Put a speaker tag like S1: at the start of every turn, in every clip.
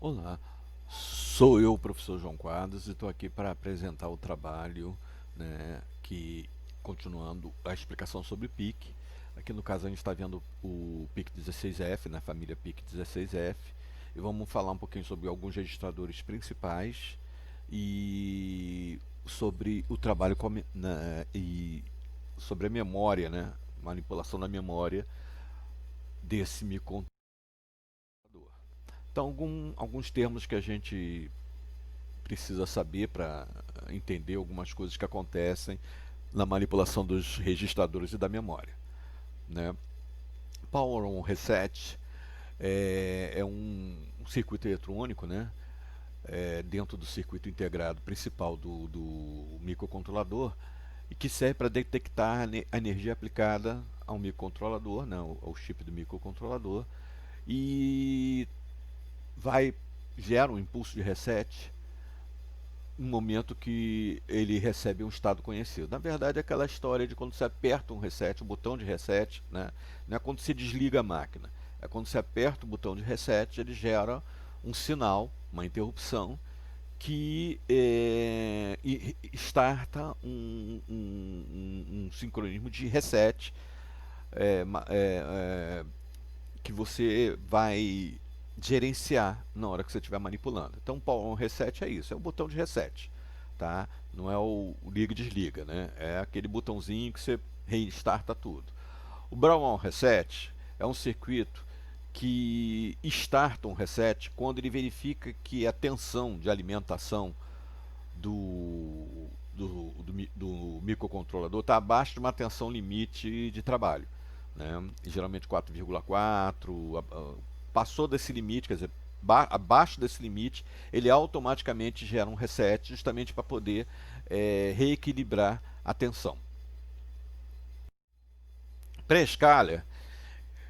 S1: Olá, sou eu, o professor João Quadros, e estou aqui para apresentar o trabalho, né, continuando a explicação sobre PIC. Aqui no caso a gente está vendo o PIC 16F, na família PIC 16F, e vamos falar um pouquinho sobre alguns registradores principais e sobre o trabalho e sobre a memória, né, manipulação da memória desse microcontrolador. Então, alguns termos que a gente precisa saber para entender algumas coisas que acontecem na manipulação dos registradores e da memória, né? Power on Reset é um circuito eletrônico, né? Dentro do circuito integrado principal do microcontrolador e que serve para detectar a energia aplicada ao microcontrolador, né, ao chip do microcontrolador, e vai gera um impulso de reset no momento que ele recebe um estado conhecido. Na verdade, é aquela história de quando você aperta um reset, o botão de reset, né? Não é quando se desliga a máquina, é quando você aperta o botão de reset, ele gera um sinal, uma interrupção, que starta um sincronismo de reset é, que você vai gerenciar na hora que você estiver manipulando. Então, o Power On Reset é isso, é o botão de reset, tá? Não é o liga e desliga, né? É aquele botãozinho que você restarta tudo. O Brown On Reset é um circuito que starta um reset quando ele verifica que a tensão de alimentação do microcontrolador está abaixo de uma tensão limite de trabalho, né? Geralmente 4,4, passou desse limite, quer dizer, abaixo desse limite, ele automaticamente gera um reset justamente para poder reequilibrar a tensão. Pré-escaler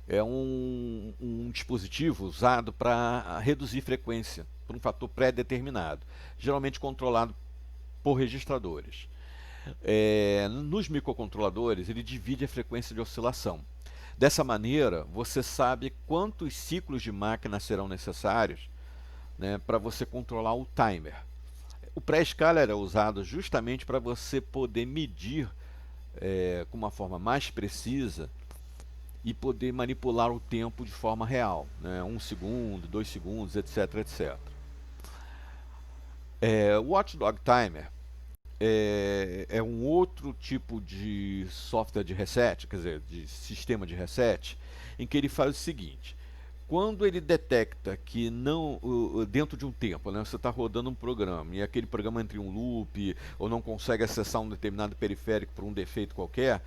S1: é um dispositivo usado para reduzir frequência por um fator pré-determinado, geralmente controlado por registradores. Nos microcontroladores, ele divide a frequência de oscilação. Dessa maneira, você sabe quantos ciclos de máquina serão necessários, né, para você controlar o timer. O pré-scaler é usado justamente para você poder medir com uma forma mais precisa e poder manipular o tempo de forma real, né, 1 segundo, 2 segundos, etc, etc. O Watchdog Timer é um outro tipo de software de reset, quer dizer, de sistema de reset, em que ele faz o seguinte: quando ele detecta que não, dentro de um tempo, né, você está rodando um programa e aquele programa entra em um loop ou não consegue acessar um determinado periférico por um defeito qualquer,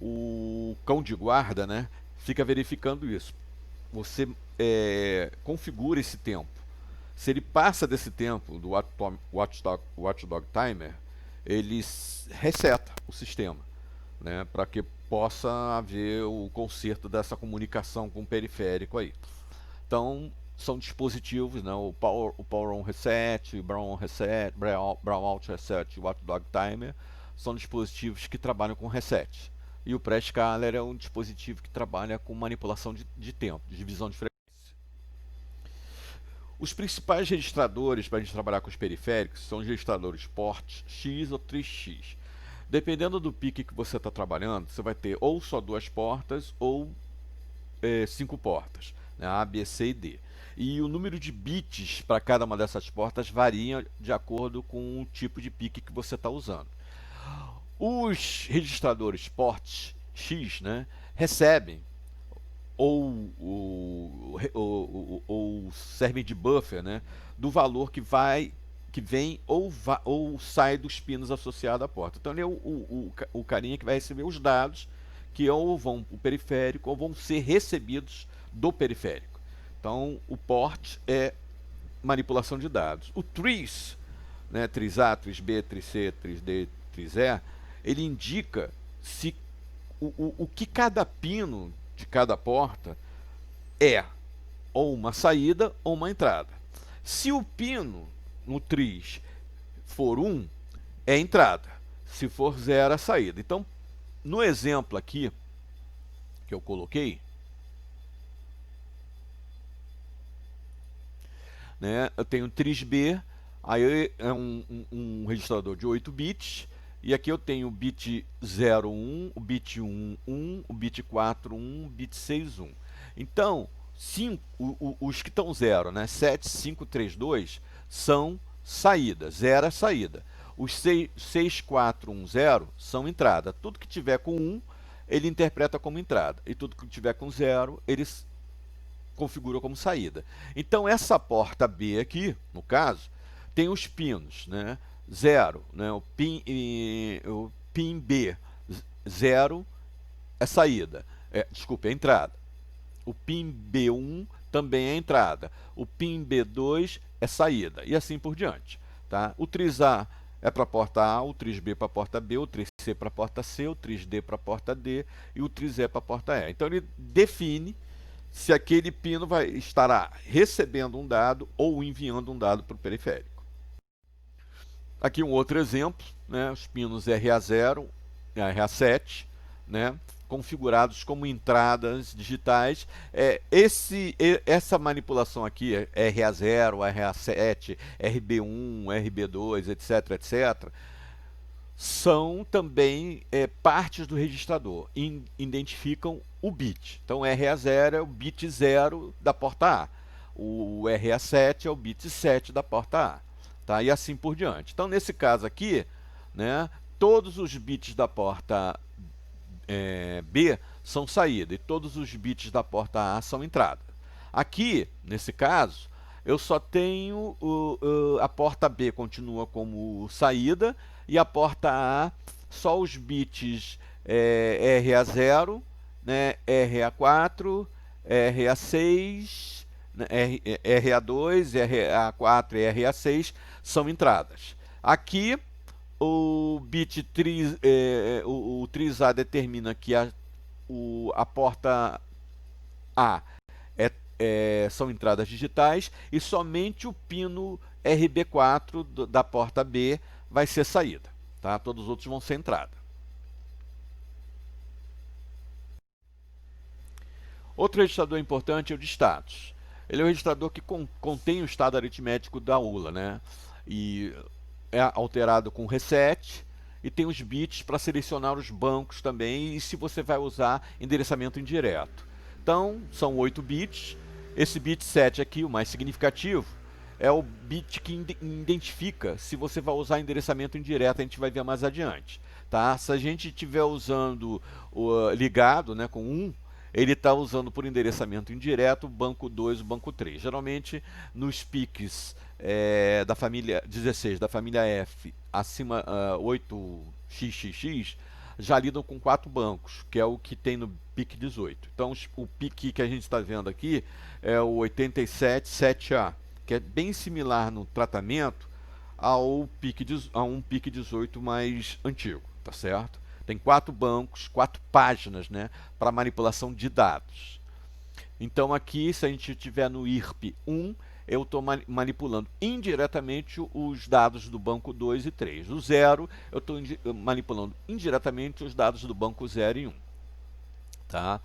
S1: o cão de guarda, né, fica verificando isso. Você configura esse tempo. Se ele passa desse tempo do Watchdog Timer, ele reseta o sistema, né, para que possa haver o conserto dessa comunicação com o periférico aí. Então, são dispositivos, né, o Power On Reset, o Brown On Reset, Brown Out Reset e o Watchdog Timer, são dispositivos que trabalham com reset. E o Pré-Scaler é um dispositivo que trabalha com manipulação de tempo, de divisão de frequência. Os principais registradores para a gente trabalhar com os periféricos são os registradores port X ou 3x. Dependendo do pique que você está trabalhando, você vai ter ou só duas portas ou 5 portas, né? A, B, C e D. E o número de bits para cada uma dessas portas varia de acordo com o tipo de pique que você está usando. Os registradores port X, né, recebem ou servem de buffer, né, do valor que vem ou sai dos pinos associados à porta. Então ele é o carinha que vai receber os dados que ou vão para o periférico ou vão ser recebidos do periférico. Então o port é manipulação de dados. O trees, né, 3A, 3B, 3C, 3D, 3E, ele indica se o que cada pino de cada porta é ou uma saída ou uma entrada. Se o pino no tris for 1, é entrada. Se for 0, é saída. Então, no exemplo aqui que eu coloquei, né? Eu tenho trisB, aí é um registrador de 8 bits, e aqui eu tenho o bit 0, 1, o bit 1, 1, o bit 4, 1, o bit 6, 1. Então, os que estão 0, né? 7, 5, 3, 2 são saída, 0 é saída. Os 6, 4, 1, 0 são entrada. Tudo que tiver com 1, ele interpreta como entrada. E tudo que tiver com 0, ele configura como saída. Então, essa porta B aqui, no caso, tem os pinos, né? 0, né? O pin B, 0 é saída. Desculpe, é entrada. O pin B1 também é entrada. O pin B2 é saída. E assim por diante. Tá? O tris A é para a porta A, o tris B para a porta B, o tris C para a porta C, o tris D para a porta D e o tris E para a porta E. Então ele define se aquele pino estará recebendo um dado ou enviando um dado para o periférico. Aqui um outro exemplo, né? Os pinos RA0 e RA7, né? Configurados como entradas digitais. Essa manipulação aqui, RA0, RA7, RB1, RB2, etc., etc., são também partes do registrador, identificam o bit. Então, RA0 é o bit 0 da porta A, o RA7 é o bit 7 da porta A, tá? E assim por diante. Então, nesse caso aqui, né, todos os bits da porta B são saída e todos os bits da porta A são entrada. Aqui, nesse caso, eu só tenho a porta B continua como saída e a porta A só os bits RA0, né, RA4, RA6, né, RA2, RA4 e RA6 são entradas. Aqui o bit o tris A determina que a porta A são entradas digitais e somente o pino RB4 da porta B vai ser saída. Tá? Todos os outros vão ser entrada. Outro registrador importante é o de status. Ele é o registrador que contém o estado aritmético da ULA, né? E é alterado com reset e tem os bits para selecionar os bancos também e se você vai usar endereçamento indireto. Então, são 8 bits. Esse bit 7 aqui, o mais significativo, é o bit que identifica se você vai usar endereçamento indireto, a gente vai ver mais adiante. Tá? Se a gente estiver usando ligado, né, com 1, ele está usando por endereçamento indireto o banco 2 e o banco 3. Geralmente, nos PICs da família 16, da família F, acima 8xxx, já lidam com 4 bancos, que é o que tem no PIC 18. Então, o PIC que a gente está vendo aqui é o 877A, que é bem similar no tratamento a um PIC 18 mais antigo, tá certo? Tem 4 bancos, 4 páginas, né, para manipulação de dados. Então aqui, se a gente estiver no IRP 1, eu estou manipulando indiretamente os dados do banco 2 e 3. O 0, eu estou manipulando indiretamente os dados do banco 0 e 1. Tá?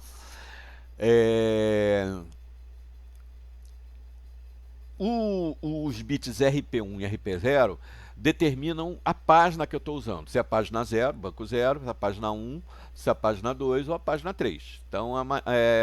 S1: Os bits RP1 e RP0 determinam a página que eu estou usando. Se é a página 0, banco 0, se é a página 1, se é a página 2 ou a página 3. Então,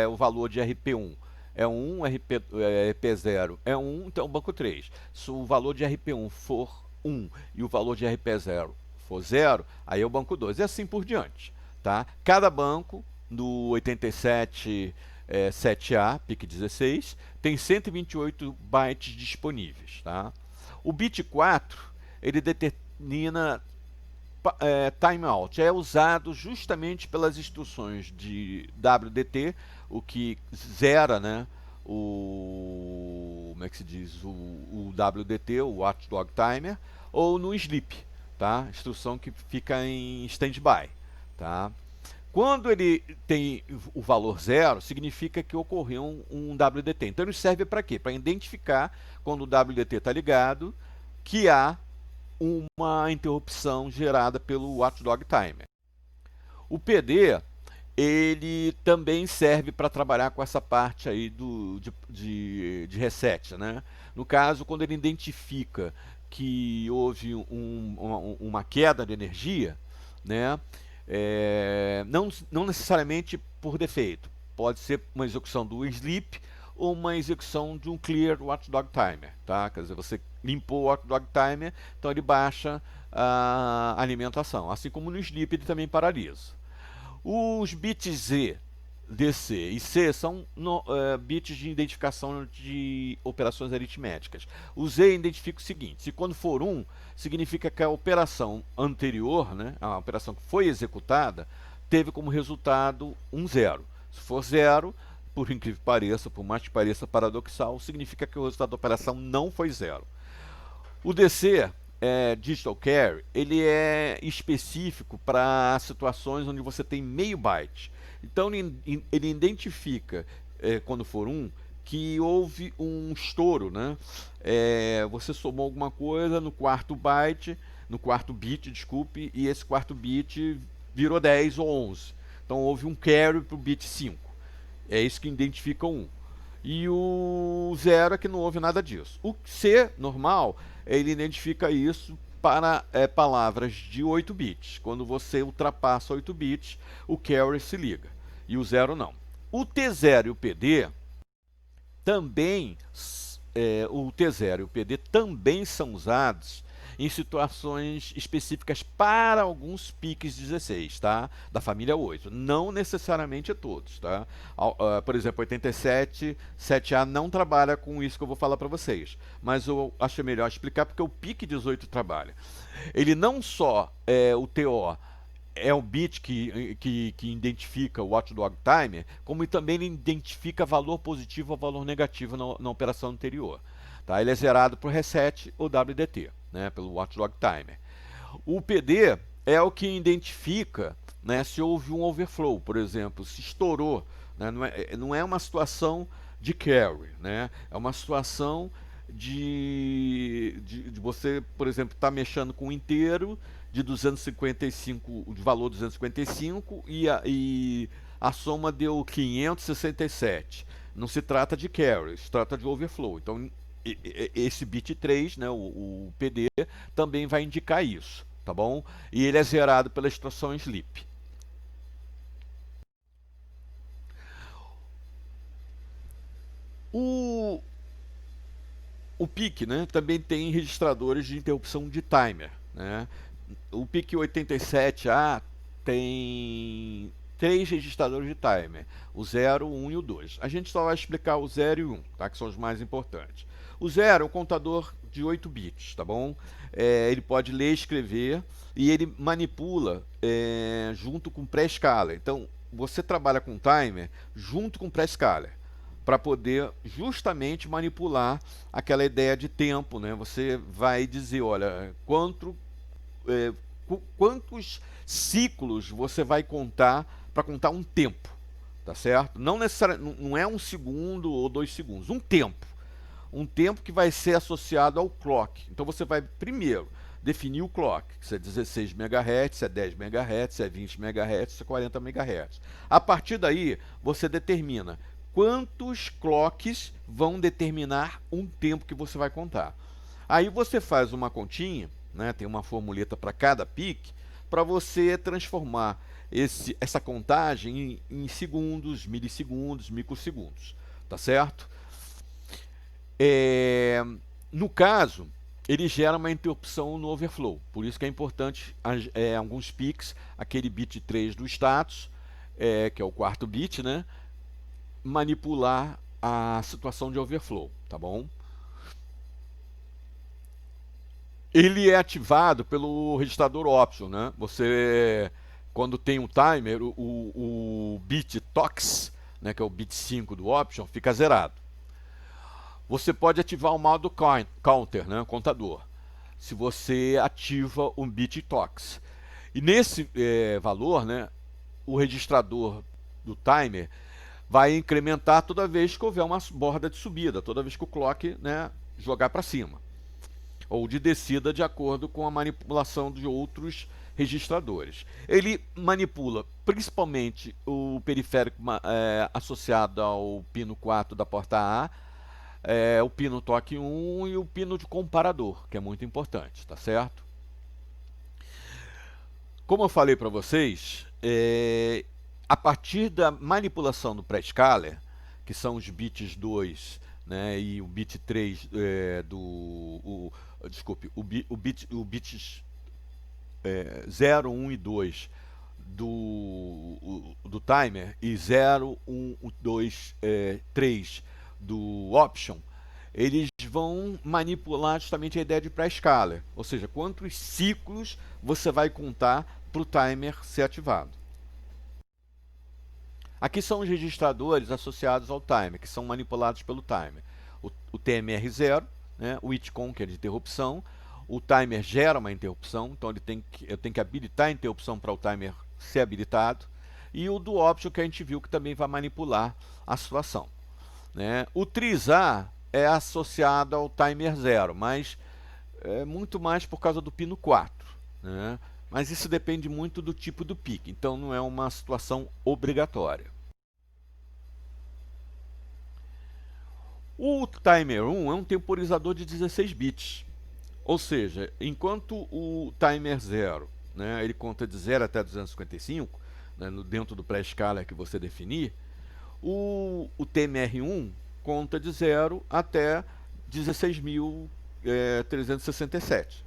S1: o valor de RP1 é 1, RP0 é 1, então banco 3. Se o valor de RP1 for 1 e o valor de RP0 for 0, aí é o banco 2. E assim por diante. Tá? Cada banco, no 87 7A, PIC 16, tem 128 bytes disponíveis. Tá? O bit 4, ele determina timeout. É usado justamente pelas instruções de WDT, o que zera, né, como é que se diz, o WDT, o Watchdog Timer, ou no sleep, tá? Instrução que fica em standby, tá? Quando ele tem o valor 0, significa que ocorreu um WDT. Então ele serve para quê? Para identificar, quando o WDT está ligado, que há uma interrupção gerada pelo Watchdog Timer. O PD ele também serve para trabalhar com essa parte aí de reset, né? No caso, quando ele identifica que houve uma queda de energia, né? Não necessariamente por defeito, pode ser uma execução do sleep ou uma execução de um clear watchdog timer, tá? Quer dizer, você limpou o watchdog timer, então ele baixa a alimentação, assim como no sleep ele também paralisa. Os bits Z, DC e C são bits de identificação de operações aritméticas. O Z identifica o seguinte: se quando for 1, significa que a operação anterior, né, a operação que foi executada, teve como resultado um 0. Se for 0, por incrível que pareça, por mais que pareça paradoxal, significa que o resultado da operação não foi 0. O DC, Digital Carry, ele é específico para situações onde você tem meio byte. Então ele identifica, quando for 1, que houve um estouro, né? Você somou alguma coisa no quarto byte, no quarto bit, desculpe, e esse quarto bit virou 10 ou 11. Então houve um carry para o bit 5. É isso que identifica o 1. E o 0 é que não houve nada disso. O C, normal, ele identifica isso para palavras de 8 bits. Quando você ultrapassa 8 bits, o carry se liga. E o 0 não. O T0 e o PD também, o T0 e o PD também são usados em situações específicas para alguns PICs 16, tá? Da família 8. Não necessariamente todos, tá? Por exemplo, 87, 7A não trabalha com isso que eu vou falar para vocês. Mas eu acho melhor explicar porque o PIC 18 trabalha. Ele não só o TO é o bit que identifica o watchdog timer, como também ele identifica valor positivo ou valor negativo na operação anterior. Tá? Ele é zerado por reset ou WDT, né, pelo watchdog timer. O PD é o que identifica, né, se houve um overflow, por exemplo, se estourou. Né, não é uma situação de carry, né, é uma situação de você, por exemplo, estar mexendo com um inteiro de 255, de valor 255 e a soma deu 567. Não se trata de carry, se trata de overflow. Então, esse bit 3, né, o PD, também vai indicar isso, tá bom? E ele é zerado pela instrução sleep. O PIC, né, também tem registradores de interrupção de timer, né? O PIC 87A tem 3 registradores de timer, o 0, o 1 e o 2. A gente só vai explicar o 0 e o 1, tá? Que são os mais importantes. O 0 é um contador de 8 bits, tá bom? Ele pode ler e escrever e ele manipula junto com pré-escala. Então, você trabalha com timer junto com pré-escala para poder justamente manipular aquela ideia de tempo, né? Você vai dizer, olha, quantos ciclos você vai contar para contar um tempo, tá certo? Não necessariamente, não é 1 segundo ou 2 segundos, um tempo que vai ser associado ao clock. Então você vai primeiro definir o clock, se é 16 MHz, se é 10 MHz, se é 20 MHz, se é 40 MHz. A partir daí, você determina quantos clocks vão determinar um tempo que você vai contar. Aí você faz uma continha, né, tem uma formuleta para cada PIC, para você transformar essa contagem em segundos, milissegundos, microsegundos, tá certo? No caso, ele gera uma interrupção no overflow, por isso que é importante alguns PICs, aquele bit 3 do status, que é o quarto bit, né, manipular a situação de overflow, tá bom? Ele é ativado pelo registrador option, né? Você, quando tem um timer, o bit TOX, né, que é o bit 5 do option, fica zerado. Você pode ativar o modo counter, né, contador, se você ativa um bit TOX. E nesse valor, né, o registrador do timer vai incrementar toda vez que houver uma borda de subida, toda vez que o clock, né, jogar para cima. ou de descida de acordo com a manipulação de outros registradores. Ele manipula principalmente o periférico associado ao pino 4 da porta A, o pino toque 1 e o pino de comparador, que é muito importante, tá certo? Como eu falei para vocês, a partir da manipulação do pré-scaler, que são os bits 2, né, e o bit 3 desculpe, o bits 0, 1 e 2 do timer e 0, 1, 2, 3 do option, eles vão manipular justamente a ideia de pré-scaler, ou seja, quantos ciclos você vai contar para o timer ser ativado. Aqui são os registradores associados ao timer, que são manipulados pelo timer. O TMR0, né, o ITCON, que é de interrupção, o timer gera uma interrupção, então eu tenho que habilitar a interrupção para o timer ser habilitado, e o do option, que a gente viu que também vai manipular a situação, né? O TRISA é associado ao timer 0, mas é muito mais por causa do pino 4, né? Mas isso depende muito do tipo do pique, então não é uma situação obrigatória. O timer 1 é um temporizador de 16 bits, ou seja, enquanto o timer 0, né, ele conta de 0 até 255, né, dentro do pré-scaler que você definir, o TMR1 conta de 0 até 16.367.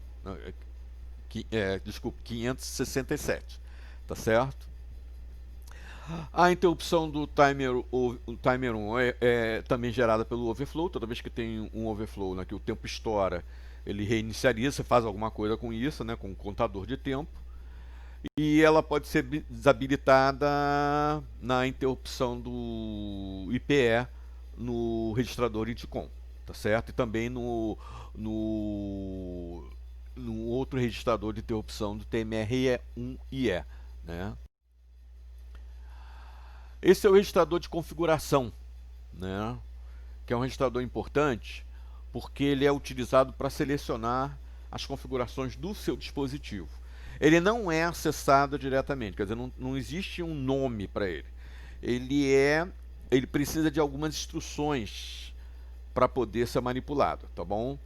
S1: Desculpe, 567. Tá certo? A interrupção do timer 1 é também gerada pelo overflow. Toda vez que tem um overflow, né, que o tempo estoura, ele reiniciaria. Você faz alguma coisa com isso, né, com um contador de tempo. E ela pode ser desabilitada na interrupção do IPE no registrador ITCON, tá certo? E também no outro registrador de interrupção do TMR1IE, né? Esse é o registrador de configuração, né? Que é um registrador importante porque ele é utilizado para selecionar as configurações do seu dispositivo. Ele não é acessado diretamente, quer dizer, não existe um nome para ele. Ele precisa de algumas instruções para poder ser manipulado, tá bom?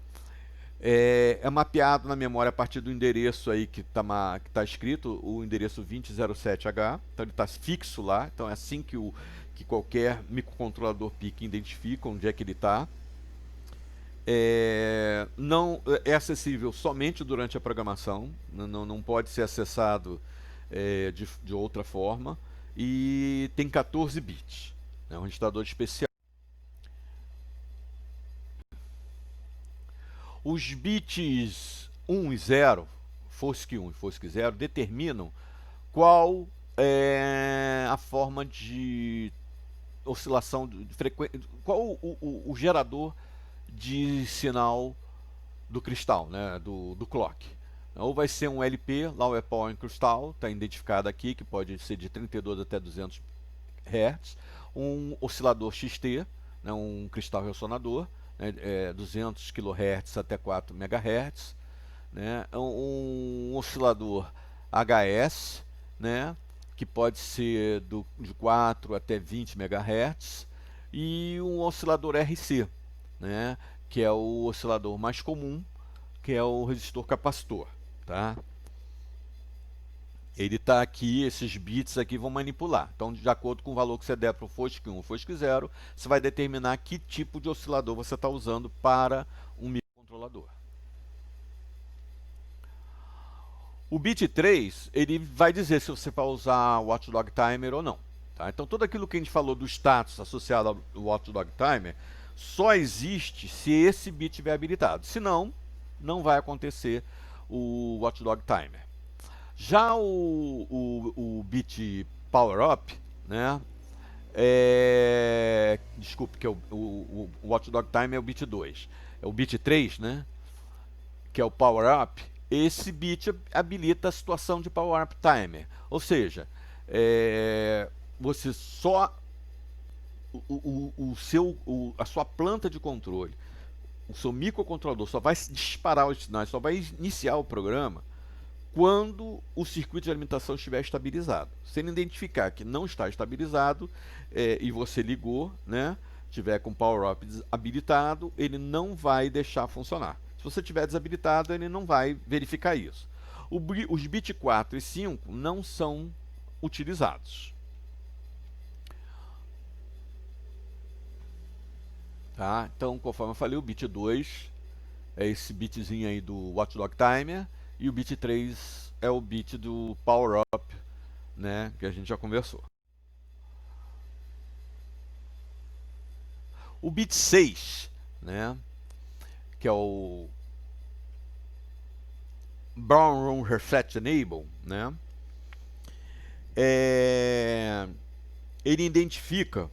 S1: É mapeado na memória a partir do endereço aí que tá escrito, o endereço 2007H, então ele está fixo lá, então é assim que qualquer microcontrolador PIC identifica onde é que ele está. Não é acessível somente durante a programação, não pode ser acessado de outra forma, e tem 14 bits, é um registrador especial. Os bits 1 e 0, FOSC 1 e FOSC 0, determinam qual é a forma de oscilação de frequência, qual o gerador de sinal do cristal, né, do clock. Ou vai ser um LP, Lower Power Crystal, está identificado aqui, que pode ser de 32 até 200 Hz, um oscilador XT, né, um cristal ressonador, né, 200 kHz até 4 MHz, né, um oscilador HS, né, que pode ser de 4 até 20 MHz, e um oscilador RC, né, que é o oscilador mais comum, que é o resistor capacitor, tá? Ele está aqui, esses bits aqui vão manipular. Então, de acordo com o valor que você der para o FOSC 1 e FOSC 0, você vai determinar que tipo de oscilador você está usando para um microcontrolador. O bit 3, ele vai dizer se você vai usar o Watchdog Timer ou não. Tá? Então, tudo aquilo que a gente falou do status associado ao Watchdog Timer só existe se esse bit estiver habilitado. Se não, não vai acontecer o Watchdog Timer. Já o bit Power Up, né? Desculpe, que é o Watchdog Timer é o bit 2. É o bit 3, né? Que é o Power Up. Esse bit habilita a situação de Power Up Timer. Ou seja, você só a sua planta de controle, o seu microcontrolador só vai disparar os sinais, só vai iniciar o programa quando o circuito de alimentação estiver estabilizado. Se ele identificar que não está estabilizado e você ligou, né, tiver com o power up habilitado, ele não vai deixar funcionar. Se você tiver desabilitado, ele não vai verificar isso. Os bits 4 e 5 não são utilizados. Tá? Então, conforme eu falei, o bit 2 é esse bitzinho aí do Watchdog Timer, e o bit 3 é o bit do Power Up, né, que a gente já conversou. O bit 6, né, que é o Brown Room Reset Enable, né, ele identifica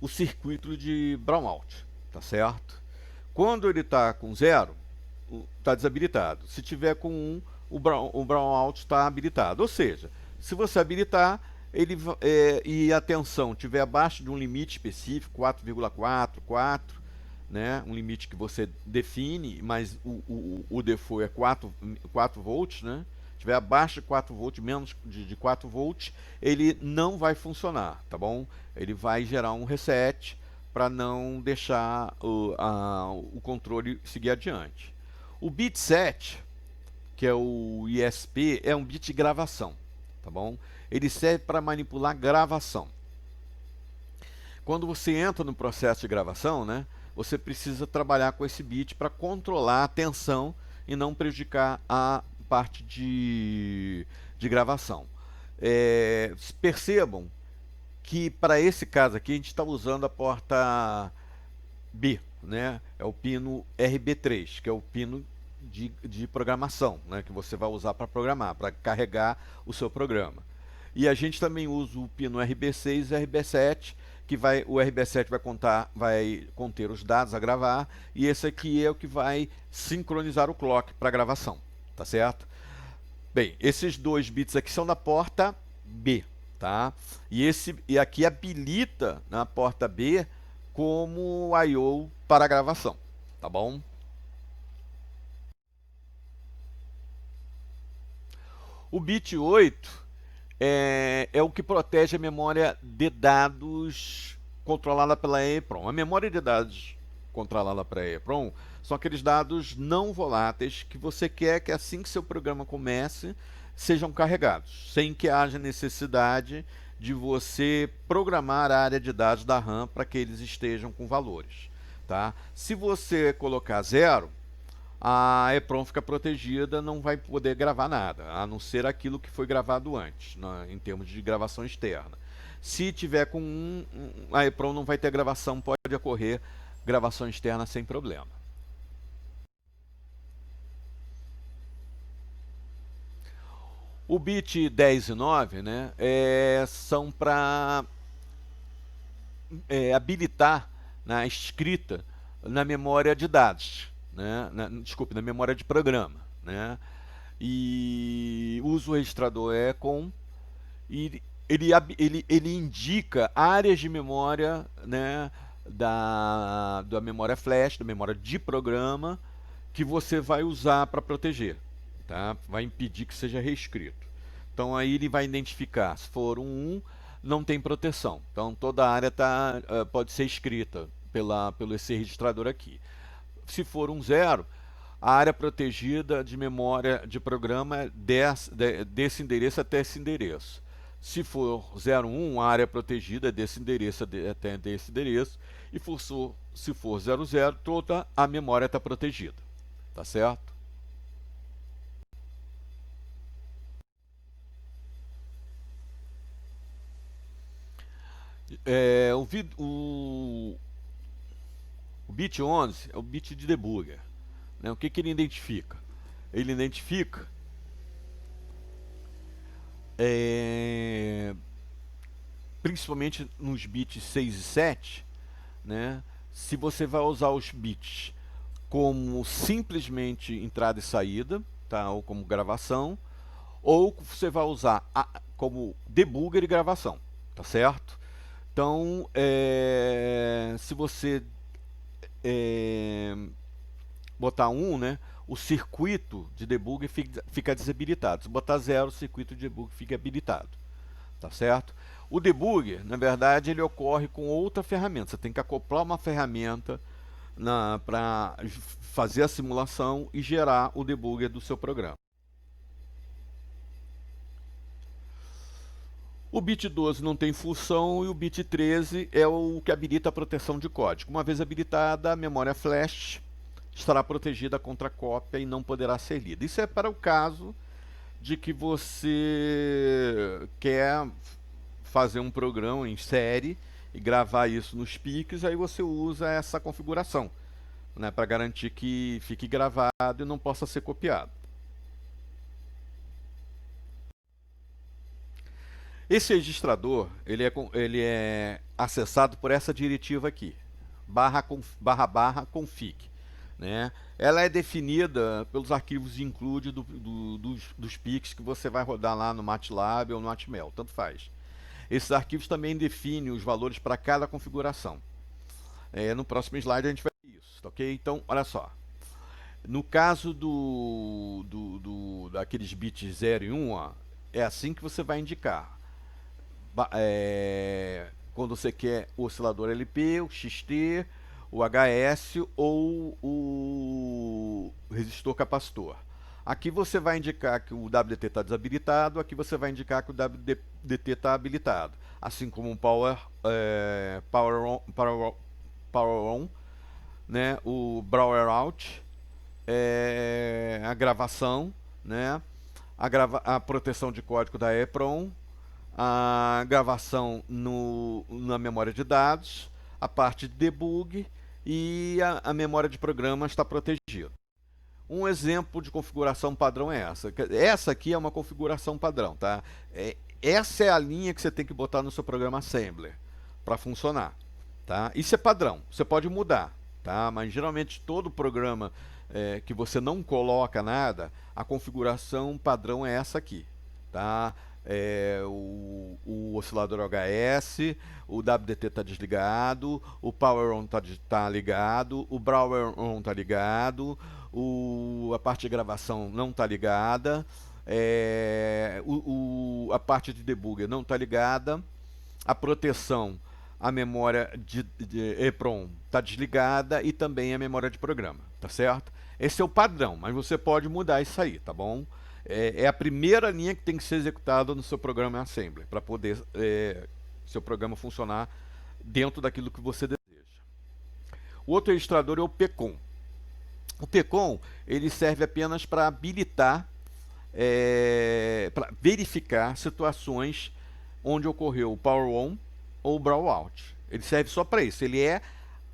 S1: o circuito de brownout, tá certo? Quando ele está com 0, está desabilitado. Se tiver com 1, o brownout está habilitado. Ou seja, se você habilitar e a tensão estiver abaixo de um limite específico, 4,4, 4, né, um limite que você define, mas o default é 4 volts, né? Tiver abaixo de 4 volts, menos de 4 volts, ele não vai funcionar, tá bom? Ele vai gerar um reset para não deixar o controle seguir adiante. O bit 7, que é o ISP, é um bit de gravação, tá bom? Ele serve para manipular gravação. Quando você entra no processo de gravação, né, você precisa trabalhar com esse bit para controlar a tensão e não prejudicar a parte de gravação. Percebam que para esse caso aqui a gente está usando a porta B, né? É o pino RB3, que é o pino de programação, né? Que você vai usar para programar, para carregar o seu programa. E a gente também usa o pino RB6 e RB7, que o RB7 vai conter os dados a gravar, e esse aqui é o que vai sincronizar o clock para gravação, tá certo? Bem, esses dois bits aqui são da porta B, tá? E aqui habilita na porta B como I/O para gravação, tá bom? O bit 8 é o que protege a memória de dados controlada pela EEPROM. A memória de dados controlada pela EEPROM são aqueles dados não voláteis que você quer que assim que seu programa comece, sejam carregados, sem que haja necessidade de você programar a área de dados da RAM para que eles estejam com valores. Tá? Se você colocar 0, a EEPROM fica protegida, não vai poder gravar nada, a não ser aquilo que foi gravado antes, em termos de gravação externa. Se tiver com 1, a EEPROM não vai ter gravação, pode ocorrer gravação externa sem problema. O bit 10 e 9, né, são para habilitar na escrita na memória de dados, né, desculpe, na memória de programa, né, e usa o registrador ECOM e ele indica áreas de memória, né, da memória flash, da memória de programa, que você vai usar para proteger. Tá? Vai impedir que seja reescrito. Então aí ele vai identificar, se for um 1, não tem proteção. Então toda a área pode ser escrita pelo esse registrador aqui. Se for um 0, a área protegida de memória de programa é desse endereço até esse endereço. Se for 01, a área protegida é desse endereço até desse endereço. E se for 00, toda a memória está protegida. Tá certo? O bit 11 é o bit de debugger. Né? O que ele identifica? Ele identifica principalmente nos bits 6 e 7, né? Se você vai usar os bits como simplesmente entrada e saída, tá? Ou como gravação, ou você vai usar como debugger e gravação, tá certo? Então, se você botar 1, né, o circuito de debug fica desabilitado. Se botar 0, o circuito de debug fica habilitado. Tá certo? O debug, na verdade, ele ocorre com outra ferramenta. Você tem que acoplar uma ferramenta para fazer a simulação e gerar o debugger do seu programa. O bit 12 não tem função e o bit 13 é o que habilita a proteção de código. Uma vez habilitada, a memória flash estará protegida contra cópia e não poderá ser lida. Isso é para o caso de que você quer fazer um programa em série e gravar isso nos piques, aí você usa essa configuração, né, para garantir que fique gravado e não possa ser copiado. Esse registrador, ele é acessado por essa diretiva aqui, // config. Né? Ela é definida pelos arquivos de include dos PICs que você vai rodar lá no MATLAB ou no Atmel, tanto faz. Esses arquivos também definem os valores para cada configuração. No próximo slide a gente vai ver isso, tá ok? Então, olha só. No caso daqueles bits 0 e 1, ó, é assim que você vai indicar. Quando você quer o oscilador LP, o XT, o HS ou o resistor capacitor. Aqui você vai indicar que o WDT está desabilitado, aqui você vai indicar que o WDT está habilitado. Assim como o Power On, né? O Power Out, a gravação, né? A proteção de código da EEPROM, a gravação na memória de dados, a parte de debug e a memória de programa está protegida. Um exemplo de configuração padrão é essa. Essa aqui é uma configuração padrão, tá? Essa é a linha que você tem que botar no seu programa Assembler para funcionar, tá? Isso é padrão, você pode mudar, tá? Mas geralmente todo programa que você não coloca nada, a configuração padrão é essa aqui, tá? O oscilador HS, o WDT está desligado, o Power On está ligado, o Power On está ligado, a parte de gravação não está ligada, a parte de debugger não está ligada, a proteção, a memória de EEPROM está desligada e também a memória de programa, tá certo? Esse é o padrão, mas você pode mudar isso aí, tá bom? É a primeira linha que tem que ser executada no seu programa Assembly, para poder seu programa funcionar dentro daquilo que você deseja. O outro registrador é o PCON. O PCON, ele serve apenas para habilitar, para verificar situações onde ocorreu o Power On ou o Power Out. Ele serve só para isso, ele é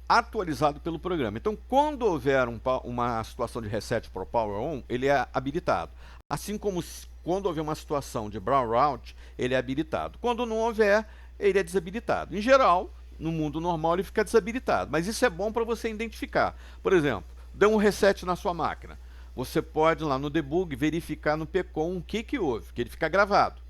S1: atualizado pelo programa. Então, quando houver uma situação de reset para o Power On, ele é habilitado. Assim como quando houver uma situação de Power Out, ele é habilitado. Quando não houver, ele é desabilitado. Em geral, no mundo normal, ele fica desabilitado. Mas isso é bom para você identificar. Por exemplo, deu um reset na sua máquina. Você pode, lá no debug, verificar no PCON o que houve, que ele fica gravado.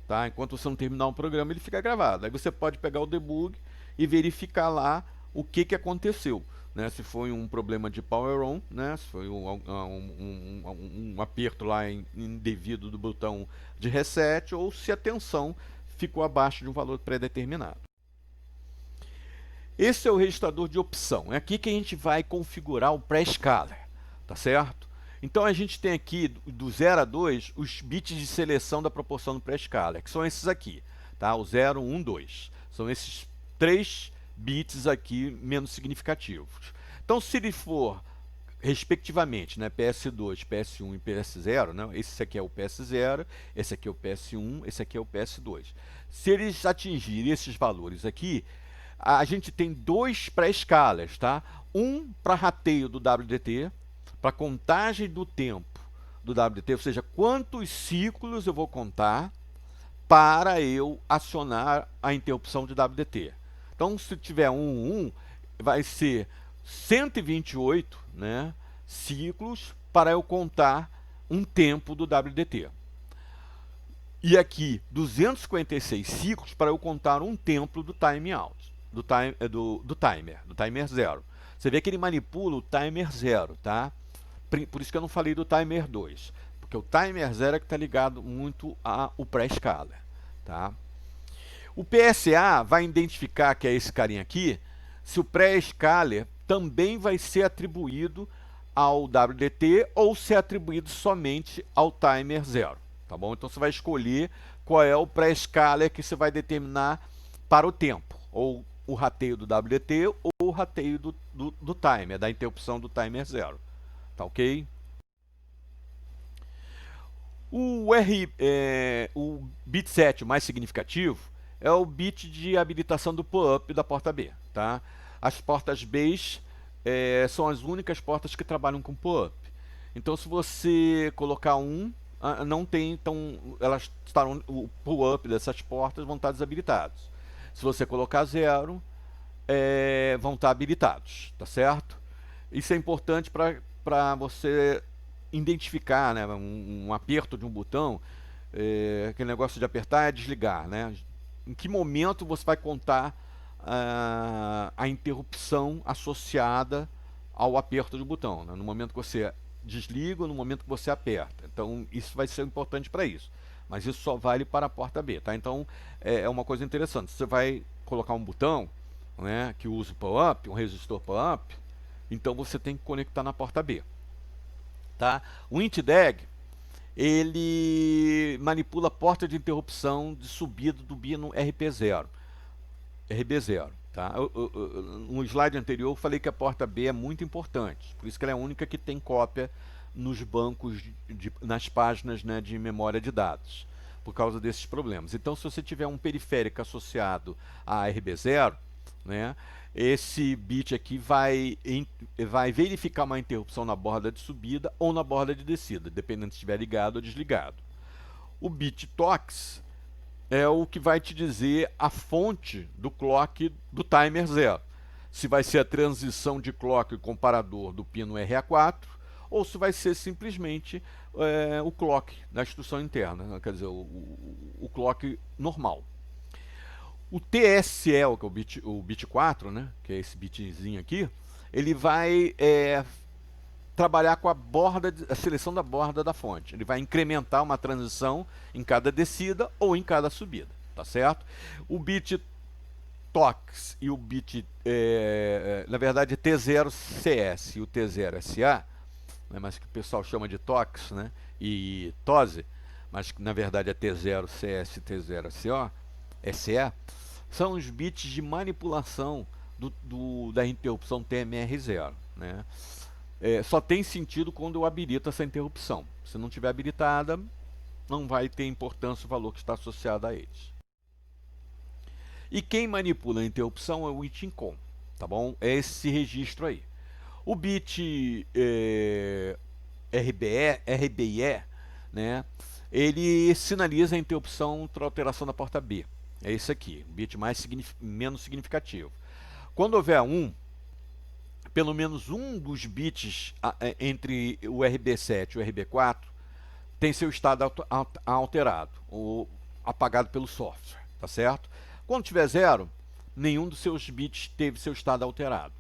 S1: Tá? Enquanto você não terminar um programa, ele fica gravado. Aí você pode pegar o debug e verificar lá o que aconteceu. Né? Se foi um problema de Power On, né? Se foi um aperto lá indevido do botão de reset, ou se a tensão ficou abaixo de um valor pré-determinado. Esse é o registrador de opção. É aqui que a gente vai configurar o pré-scaler, tá certo? Então a gente tem aqui, do 0 a 2, os bits de seleção da proporção do pré-scaler, que são esses aqui, tá? O 0, 1, 2. São esses 3 bits aqui menos significativos. Então, se ele for, respectivamente, né, PS2, PS1 e PS0, né, esse aqui é o PS0, esse aqui é o PS1, esse aqui é o PS2. Se eles atingirem esses valores aqui, a gente tem 2 pré-escalas, tá? Um para rateio do WDT, para contagem do tempo do WDT, ou seja, quantos ciclos eu vou contar para eu acionar a interrupção de WDT. Então, se tiver 1, vai ser 128, né, ciclos para eu contar um tempo do WDT. E aqui, 256 ciclos para eu contar um tempo do time out, do timer 0. Você vê que ele manipula o timer 0, tá? Por isso que eu não falei do timer 2, porque o timer 0 é que está ligado muito ao pré-scaler, tá? O PSA vai identificar, que é esse carinha aqui, se o pré-scaler também vai ser atribuído ao WDT ou se é atribuído somente ao timer 0, tá bom? Então você vai escolher qual é o pré-scaler que você vai determinar para o tempo, ou o rateio do WDT ou o rateio do timer, da interrupção do timer 0, tá ok? O bit 7 mais significativo é o bit de habilitação do PUP da porta B, tá? As portas Bs são as únicas portas que trabalham com PUP. Então, se você colocar não tem, então elas estarão, o PUP dessas portas vão estar desabilitados. Se você colocar 0, vão estar habilitados, tá certo? Isso é importante para você identificar, né, um aperto de um botão, aquele negócio de apertar é desligar, né? Em que momento você vai contar a interrupção associada ao aperto do botão, né? No momento que você desliga ou no momento que você aperta. Então isso vai ser importante para isso. Mas isso só vale para a porta B, tá? Então é uma coisa interessante. Você vai colocar um botão, né, que usa o PUP, um resistor PUP, então você tem que conectar na porta B. Tá? O IntDag, ele manipula a porta de interrupção de subida do bino RB0. Tá? No slide anterior eu falei que a porta B é muito importante, por isso que ela é a única que tem cópia nos bancos, nas páginas, né, de memória de dados, por causa desses problemas. Então, se você tiver um periférico associado a RB0, né, esse bit aqui vai verificar uma interrupção na borda de subida ou na borda de descida, dependendo se estiver ligado ou desligado. O bit TOX é o que vai te dizer a fonte do clock do timer 0. Se vai ser a transição de clock comparador do pino RA4 ou se vai ser simplesmente o clock da instrução interna, né? Quer dizer, o clock normal. O TSL, que é o bit 4, né, que é esse bitzinho aqui, ele vai trabalhar com a seleção da borda da fonte. Ele vai incrementar uma transição em cada descida ou em cada subida, tá certo? O bit TOX e o bit, na verdade, T0CS e o T0SA, né, mas que o pessoal chama de TOX, né, e TOSE, mas que na verdade é T0CS e T0SE, são os bits de manipulação da interrupção TMR0, né? Só tem sentido quando eu habilito essa interrupção. Se não tiver habilitada, não vai ter importância o valor que está associado a eles. E quem manipula a interrupção é o INTINCOM, tá bom? É esse registro aí. O bit RBE, né, ele sinaliza a interrupção para alteração da porta B. É esse aqui, o bit menos significativo. Quando houver pelo menos um dos bits entre o RB7 e o RB4 tem seu estado alterado ou apagado pelo software, tá certo? Quando tiver 0, nenhum dos seus bits teve seu estado alterado.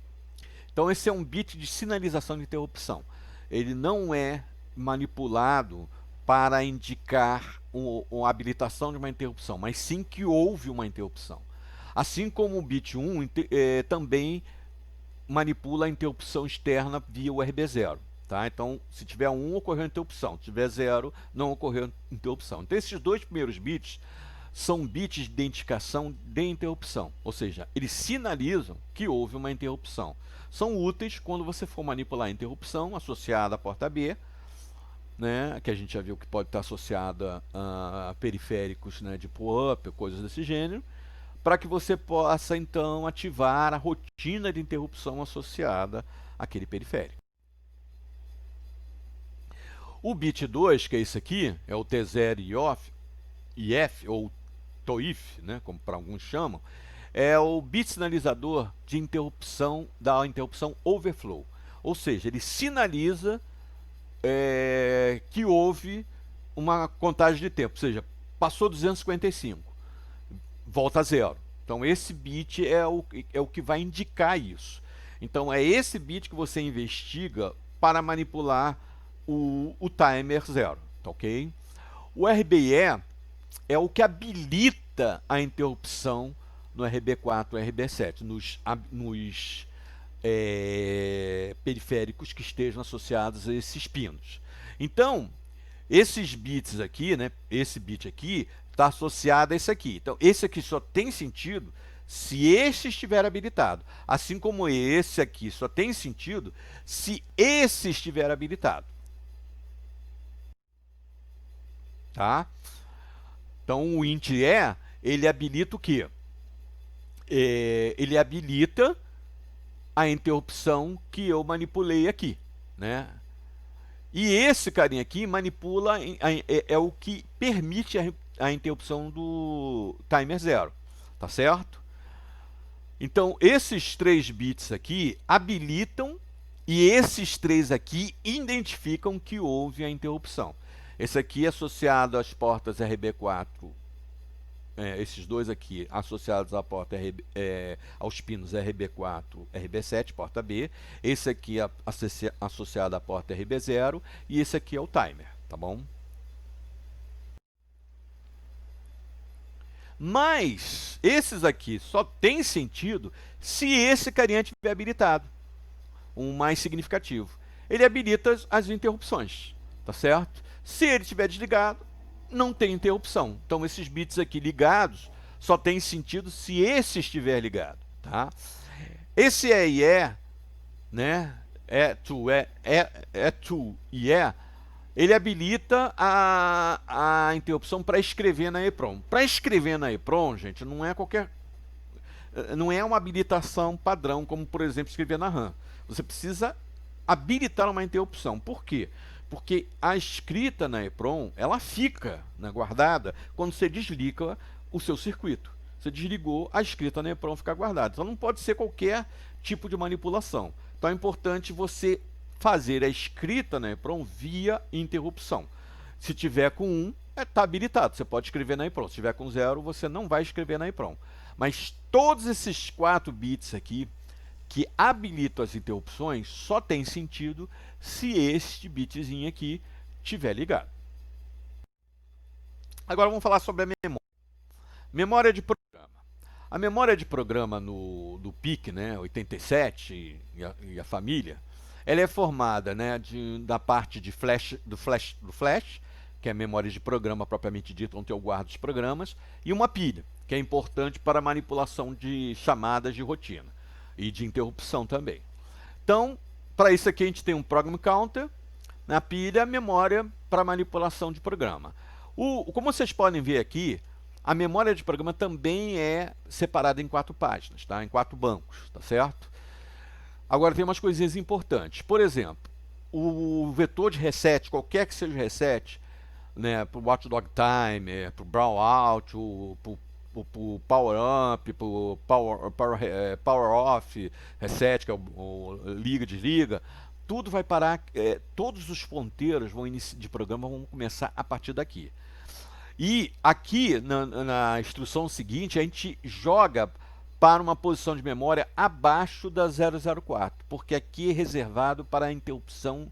S1: Então esse é um bit de sinalização de interrupção. Ele não é manipulado para indicar a habilitação de uma interrupção, mas sim que houve uma interrupção. Assim como o bit 1 também manipula a interrupção externa via o RB0. Tá? Então, se tiver 1, ocorreu interrupção. Se tiver 0, não ocorreu interrupção. Então, esses dois primeiros bits são bits de identificação de interrupção. Ou seja, eles sinalizam que houve uma interrupção. São úteis quando você for manipular a interrupção associada à porta B, né, que a gente já viu que pode estar associada a periféricos, né, de pull-up, coisas desse gênero, para que você possa, então, ativar a rotina de interrupção associada àquele periférico. O bit 2, que é esse aqui, é o T0 IF, ou TOIF, né, como para alguns chamam, é o bit sinalizador de interrupção, da interrupção overflow. Ou seja, ele sinaliza que houve uma contagem de tempo, ou seja, passou 255, volta a 0. Então esse bit é o que vai indicar isso. Então é esse bit que você investiga para manipular o timer 0, tá ok? O RBE é o que habilita a interrupção no RB4 e RB7, nos periféricos que estejam associados a esses pinos. Então, esses bits aqui, né, esse bit aqui, está associado a esse aqui. Então, esse aqui só tem sentido se este estiver habilitado. Assim como esse aqui só tem sentido se esse estiver habilitado. Tá? Então, o int e, ele habilita o quê? Ele habilita a interrupção que eu manipulei aqui, né? E esse carinha aqui manipula, é o que permite a interrupção do timer 0, tá certo? Então, esses 3 bits aqui habilitam e esses 3 aqui identificam que houve a interrupção. Esse aqui é associado às portas RB4, esses dois aqui associados à porta aos pinos RB4, RB7, porta B. Esse aqui é associado à porta RB0 e esse aqui é o timer, tá bom? Mas esses aqui só tem sentido se esse carinha estiver habilitado, um mais significativo. Ele habilita as interrupções, tá certo? Se ele estiver desligado, não tem interrupção. Então, esses bits aqui ligados só tem sentido se esse estiver ligado, tá? Esse e, né? To e ele habilita a interrupção para escrever na EEPROM. Para escrever na EEPROM, gente, não é uma habilitação padrão, como, por exemplo, escrever na RAM. Você precisa habilitar uma interrupção. Por quê? Porque a escrita na EEPROM, ela fica, né, guardada quando você desliga o seu circuito. Você desligou, a escrita na EEPROM fica guardada. Então não pode ser qualquer tipo de manipulação. Então é importante você fazer a escrita na EEPROM via interrupção. Se tiver com 1, está habilitado, você pode escrever na EEPROM. Se tiver com 0, você não vai escrever na EEPROM. Mas todos esses 4 bits aqui, que habilitam as interrupções, só tem sentido se este bitzinho aqui estiver ligado. Agora vamos falar sobre a memória. Memória de programa. A memória de programa do PIC, né, 87 e a família, ela é formada, né, da parte de do flash, que é a memória de programa propriamente dita, onde eu guardo os programas, e uma pilha, que é importante para a manipulação de chamadas de rotina e de interrupção também. Então, para isso aqui a gente tem um Program Counter, na pilha, a memória para manipulação de programa. Como vocês podem ver aqui, a memória de programa também é separada em 4 páginas, tá? Em 4 bancos, tá certo? Agora tem umas coisinhas importantes. Por exemplo, o vetor de reset, qualquer que seja o reset, né, para o Watchdog Timer, para o Brownout, para o Power Up, para o Power Off, Reset, que é o liga, desliga, tudo vai parar, todos os ponteiros de programa vão começar a partir daqui. E aqui, na instrução seguinte, a gente joga para uma posição de memória abaixo da 004, porque aqui é reservado para a interrupção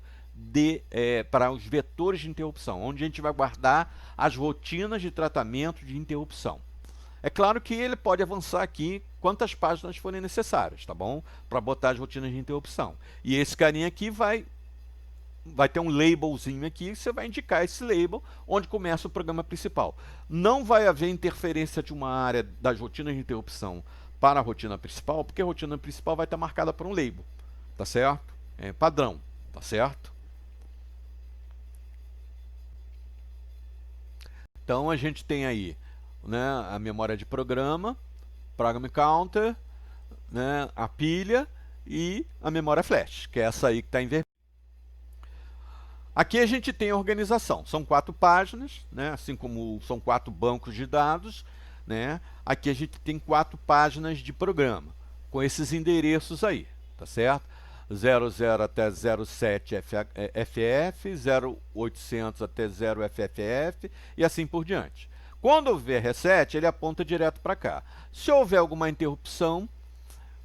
S1: para os vetores de interrupção, onde a gente vai guardar as rotinas de tratamento de interrupção. É claro que ele pode avançar aqui quantas páginas forem necessárias, tá bom? Para botar as rotinas de interrupção. E esse carinha aqui vai ter um labelzinho aqui, você vai indicar esse label onde começa o programa principal. Não vai haver interferência de uma área das rotinas de interrupção para a rotina principal, porque a rotina principal vai estar marcada por um label, tá certo? É padrão, tá certo? Então a gente tem aí, né, a memória de programa, Program Counter, né, a pilha e a memória flash, que é essa aí que está em vermelho. Aqui a gente tem a organização, são 4 páginas, né, assim como são 4 bancos de dados, né, aqui a gente tem 4 páginas de programa, com esses endereços aí, tá certo? 00 até 07 FF, 0800 até 0 FFF e assim por diante. Quando houver reset, ele aponta direto para cá. Se houver alguma interrupção,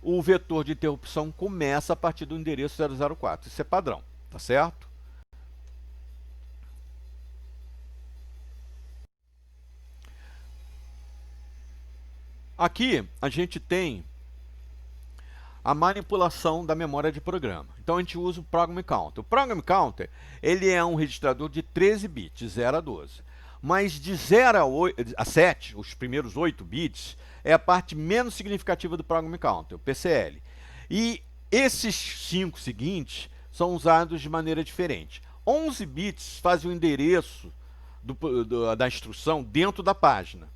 S1: o vetor de interrupção começa a partir do endereço 004. Isso é padrão, tá certo? Aqui a gente tem a manipulação da memória de programa. Então a gente usa o Program Counter. O Program Counter ele é um registrador de 13 bits, 0 a 12. Mas de 0 a 7, os primeiros 8 bits, é a parte menos significativa do Program Counter, o PCL. E esses 5 seguintes são usados de maneira diferente. 11 bits fazem o endereço da instrução dentro da página,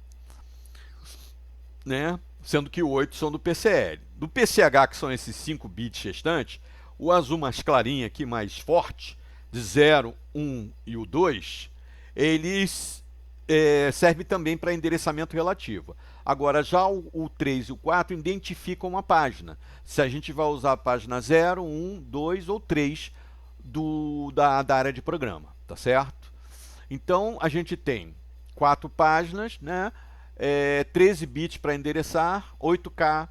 S1: né? Sendo que 8 são do PCL. Do PCH, que são esses 5 bits restantes, o azul mais clarinho aqui, mais forte, de 0, 1 e o 2, eles servem também para endereçamento relativo. Agora, já o 3 e o 4 identificam uma página. Se a gente vai usar a página 0, 1, 2 ou 3 da área de programa, tá certo? Então, a gente tem 4 páginas, né? 13 bits para endereçar, 8K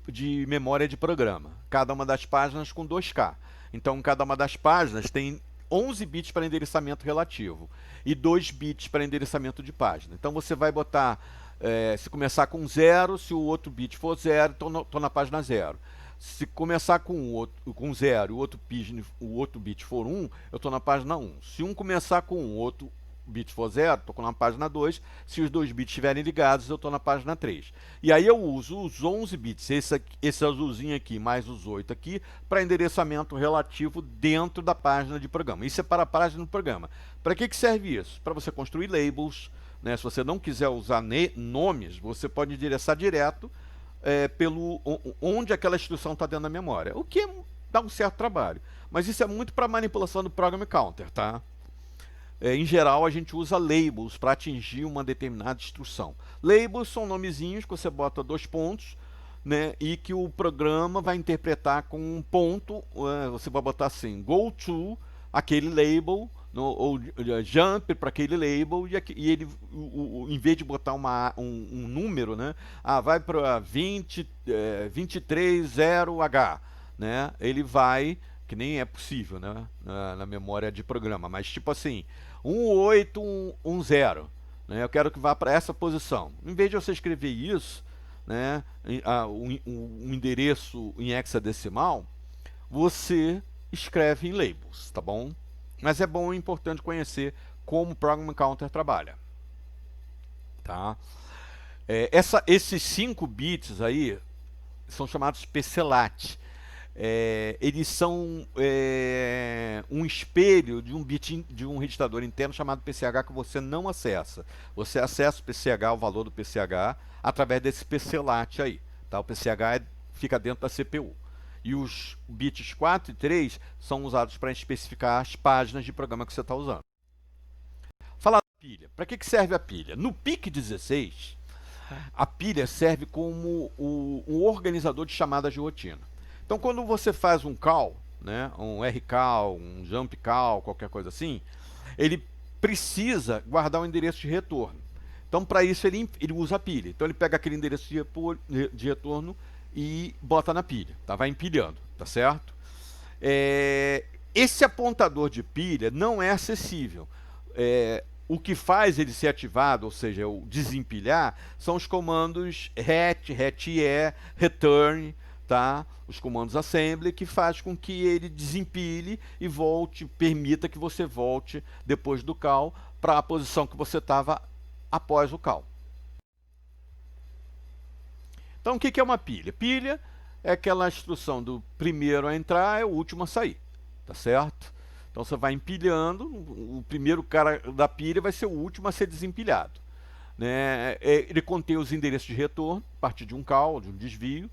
S1: de memória de programa. Cada uma das páginas com 2K. Então, cada uma das páginas tem 11 bits para endereçamento relativo e 2 bits para endereçamento de página. Então, você vai botar, se começar com 0, se o outro bit for 0, estou na página 0. Se começar com 0 e o outro bit for 1, eu estou na página 1. Se um começar com o outro bit for 0, estou na página 2. Se os dois bits estiverem ligados, eu estou na página 3. E aí eu uso os 11 bits, esse azulzinho aqui, mais os 8 aqui, para endereçamento relativo dentro da página de programa. Isso é para a página do programa. Para que serve isso? Para você construir labels, né? Se você não quiser usar nomes, você pode endereçar direto pelo onde aquela instrução está dentro da memória. O que dá um certo trabalho. Mas isso é muito para manipulação do Program Counter, tá? Em geral, a gente usa labels para atingir uma determinada instrução. Labels são nomezinhos que você bota 2 pontos, né, e que o programa vai interpretar com um ponto. Você vai botar assim, go to aquele label, ou jump para aquele label, e ele, em vez de botar um número, né, vai para 230H, né, ele vai, que nem é possível, né, na memória de programa, mas tipo assim, 1810, né? Eu quero que vá para essa posição. Em vez de você escrever isso, né, um endereço em hexadecimal, você escreve em labels, tá bom? Mas é bom e importante conhecer como o Program Counter trabalha, tá? Esses 5 bits aí são chamados PCLAT. Eles são um espelho de um bit de um registrador interno chamado PCH que você não acessa. Você acessa o PCH, o valor do PCH, através desse PCLAT aí. Tá? O PCH fica dentro da CPU. E os bits 4 e 3 são usados para especificar as páginas de programa que você está usando. Falar da pilha. Para que serve a pilha? No PIC16, a pilha serve como um organizador de chamadas de rotina. Então, quando você faz um call, né, um rcall, um jump call, qualquer coisa assim, ele precisa guardar um endereço de retorno. Então, para isso, ele usa a pilha. Então, ele pega aquele endereço de retorno e bota na pilha, tá? Vai empilhando, tá certo? Esse apontador de pilha não é acessível. O que faz ele ser ativado, ou seja, o desempilhar, são os comandos ret, return, tá? Os comandos assembly, que faz com que ele desempilhe e permita que você volte depois do call para a posição que você estava após o call. Então, o que é uma pilha? Pilha é aquela instrução do primeiro a entrar é o último a sair, tá certo? Então, você vai empilhando, o primeiro cara da pilha vai ser o último a ser desempilhado, né? Ele contém os endereços de retorno, a partir de um call, de um desvio,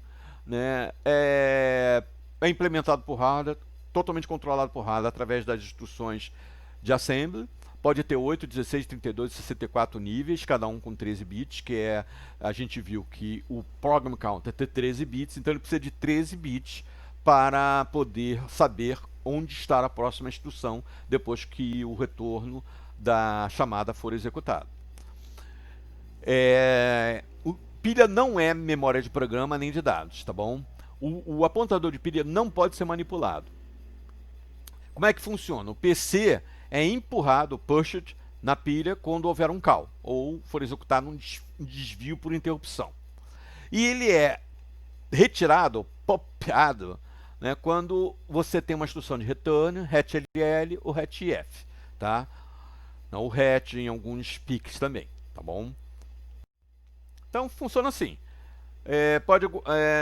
S1: né? É implementado por hardware, totalmente controlado por hardware através das instruções de assembly. Pode ter 8, 16, 32 e 64 níveis, cada um com 13 bits, a gente viu que o Program Counter tem 13 bits, então ele precisa de 13 bits para poder saber onde está a próxima instrução depois que o retorno da chamada for executado. Pilha não é memória de programa nem de dados, tá bom? O apontador de pilha não pode ser manipulado. Como é que funciona? O PC é empurrado, pushed, na pilha quando houver um call, ou for executado um desvio por interrupção. E ele é retirado, popado, né, quando você tem uma instrução de return, hatchll ou hatchf, tá? O hatch em alguns PICs também, tá bom? Então funciona assim.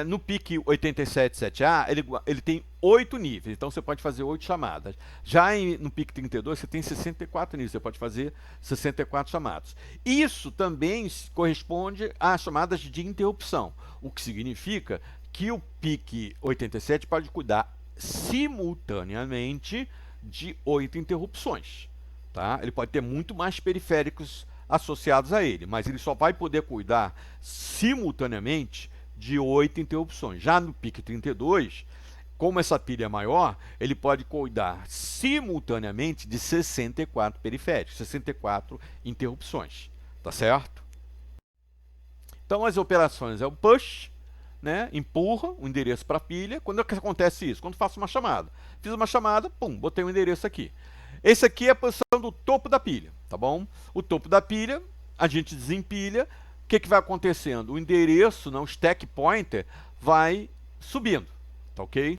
S1: No PIC 877A, ele tem 8 níveis, então você pode fazer 8 chamadas. Já no PIC 32, você tem 64 níveis, você pode fazer 64 chamadas. Isso também corresponde a chamadas de interrupção, o que significa que o PIC 87 pode cuidar simultaneamente de 8 interrupções. Tá? Ele pode ter muito mais periféricos associados a ele, mas ele só vai poder cuidar simultaneamente de 8 interrupções. Já no PIC 32, como essa pilha é maior, ele pode cuidar simultaneamente de 64 periféricos, 64 interrupções, tá certo? Então as operações é o push, né, empurra o endereço para a pilha. Quando é que acontece isso? Quando faço uma chamada. Fiz uma chamada, pum, botei o endereço aqui. Esse aqui é a posição do topo da pilha, tá bom? O topo da pilha, a gente desempilha. O que vai acontecendo? O endereço, o stack pointer, vai subindo, tá ok?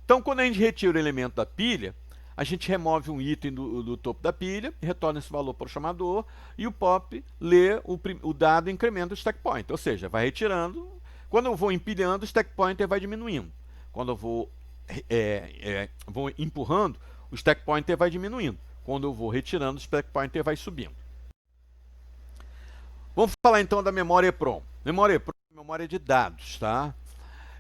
S1: Então, quando a gente retira o elemento da pilha, a gente remove um item do topo da pilha, retorna esse valor para o chamador, e o POP lê o dado e incrementa o stack pointer, ou seja, vai retirando. Quando eu vou empilhando, o stack pointer vai diminuindo. Quando eu vou empurrando, o stack pointer vai diminuindo. Quando eu vou retirando, o stack pointer vai subindo. Vamos falar então da memória EPROM. Memória EPROM é memória de dados, tá?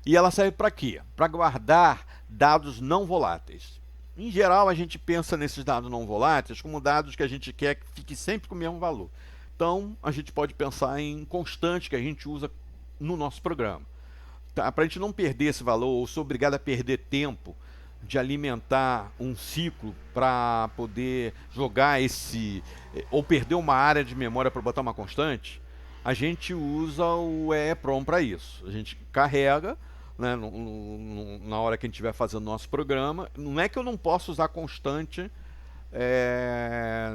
S1: E ela serve para quê? Para guardar dados não voláteis. Em geral, a gente pensa nesses dados não voláteis como dados que a gente quer que fique sempre com o mesmo valor. Então, a gente pode pensar em constantes que a gente usa no nosso programa. Tá? Para a gente não perder esse valor ou ser obrigado a perder tempo de alimentar um ciclo para poder jogar ou perder uma área de memória para botar uma constante, a gente usa o EEPROM para isso. A gente carrega, né, na hora que a gente estiver fazendo nosso programa. Não é que eu não possa usar constante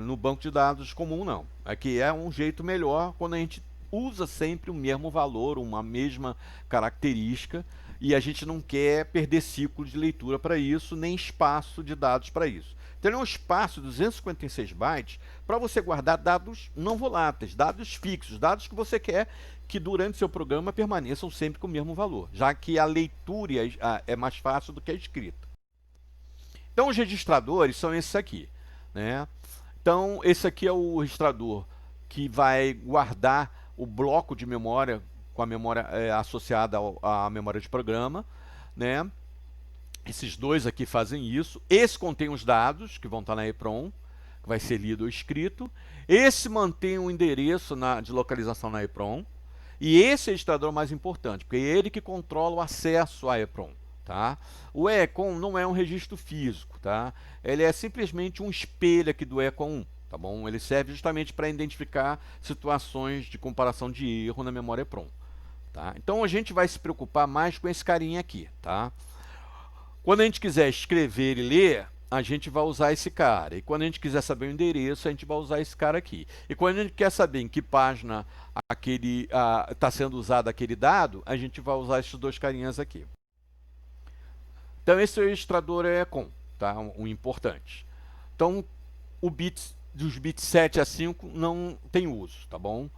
S1: no banco de dados comum, não. É que é um jeito melhor quando a gente usa sempre o mesmo valor, uma mesma característica, e a gente não quer perder ciclo de leitura para isso, nem espaço de dados para isso. Então, é um espaço de 256 bytes para você guardar dados não voláteis, dados fixos, dados que você quer que durante seu programa permaneçam sempre com o mesmo valor, já que a leitura é mais fácil do que a escrita. Então, os registradores são esses aqui, né? Então, esse aqui é o registrador que vai guardar o bloco de memória com a memória associada à memória de programa, né? Esses dois aqui fazem isso. Esse contém os dados que vão estar na EPROM, que vai ser lido ou escrito. Esse mantém o endereço de localização na EPROM. E esse registrador é o mais importante, porque é ele que controla o acesso à EPROM. Tá? O EECOM não é um registro físico, tá? Ele é simplesmente um espelho aqui do EECOM 1. Tá bom? Ele serve justamente para identificar situações de comparação de erro na memória EPROM. Tá? Então a gente vai se preocupar mais com esse carinha aqui. Tá? Quando a gente quiser escrever e ler, a gente vai usar esse cara. E quando a gente quiser saber o endereço, a gente vai usar esse cara aqui. E quando a gente quer saber em que página está sendo usado aquele dado, a gente vai usar esses dois carinhas aqui. Então esse registrador é EECOM, tá? Um importante. Então dos bits 7 a 5 não tem uso, tá bom?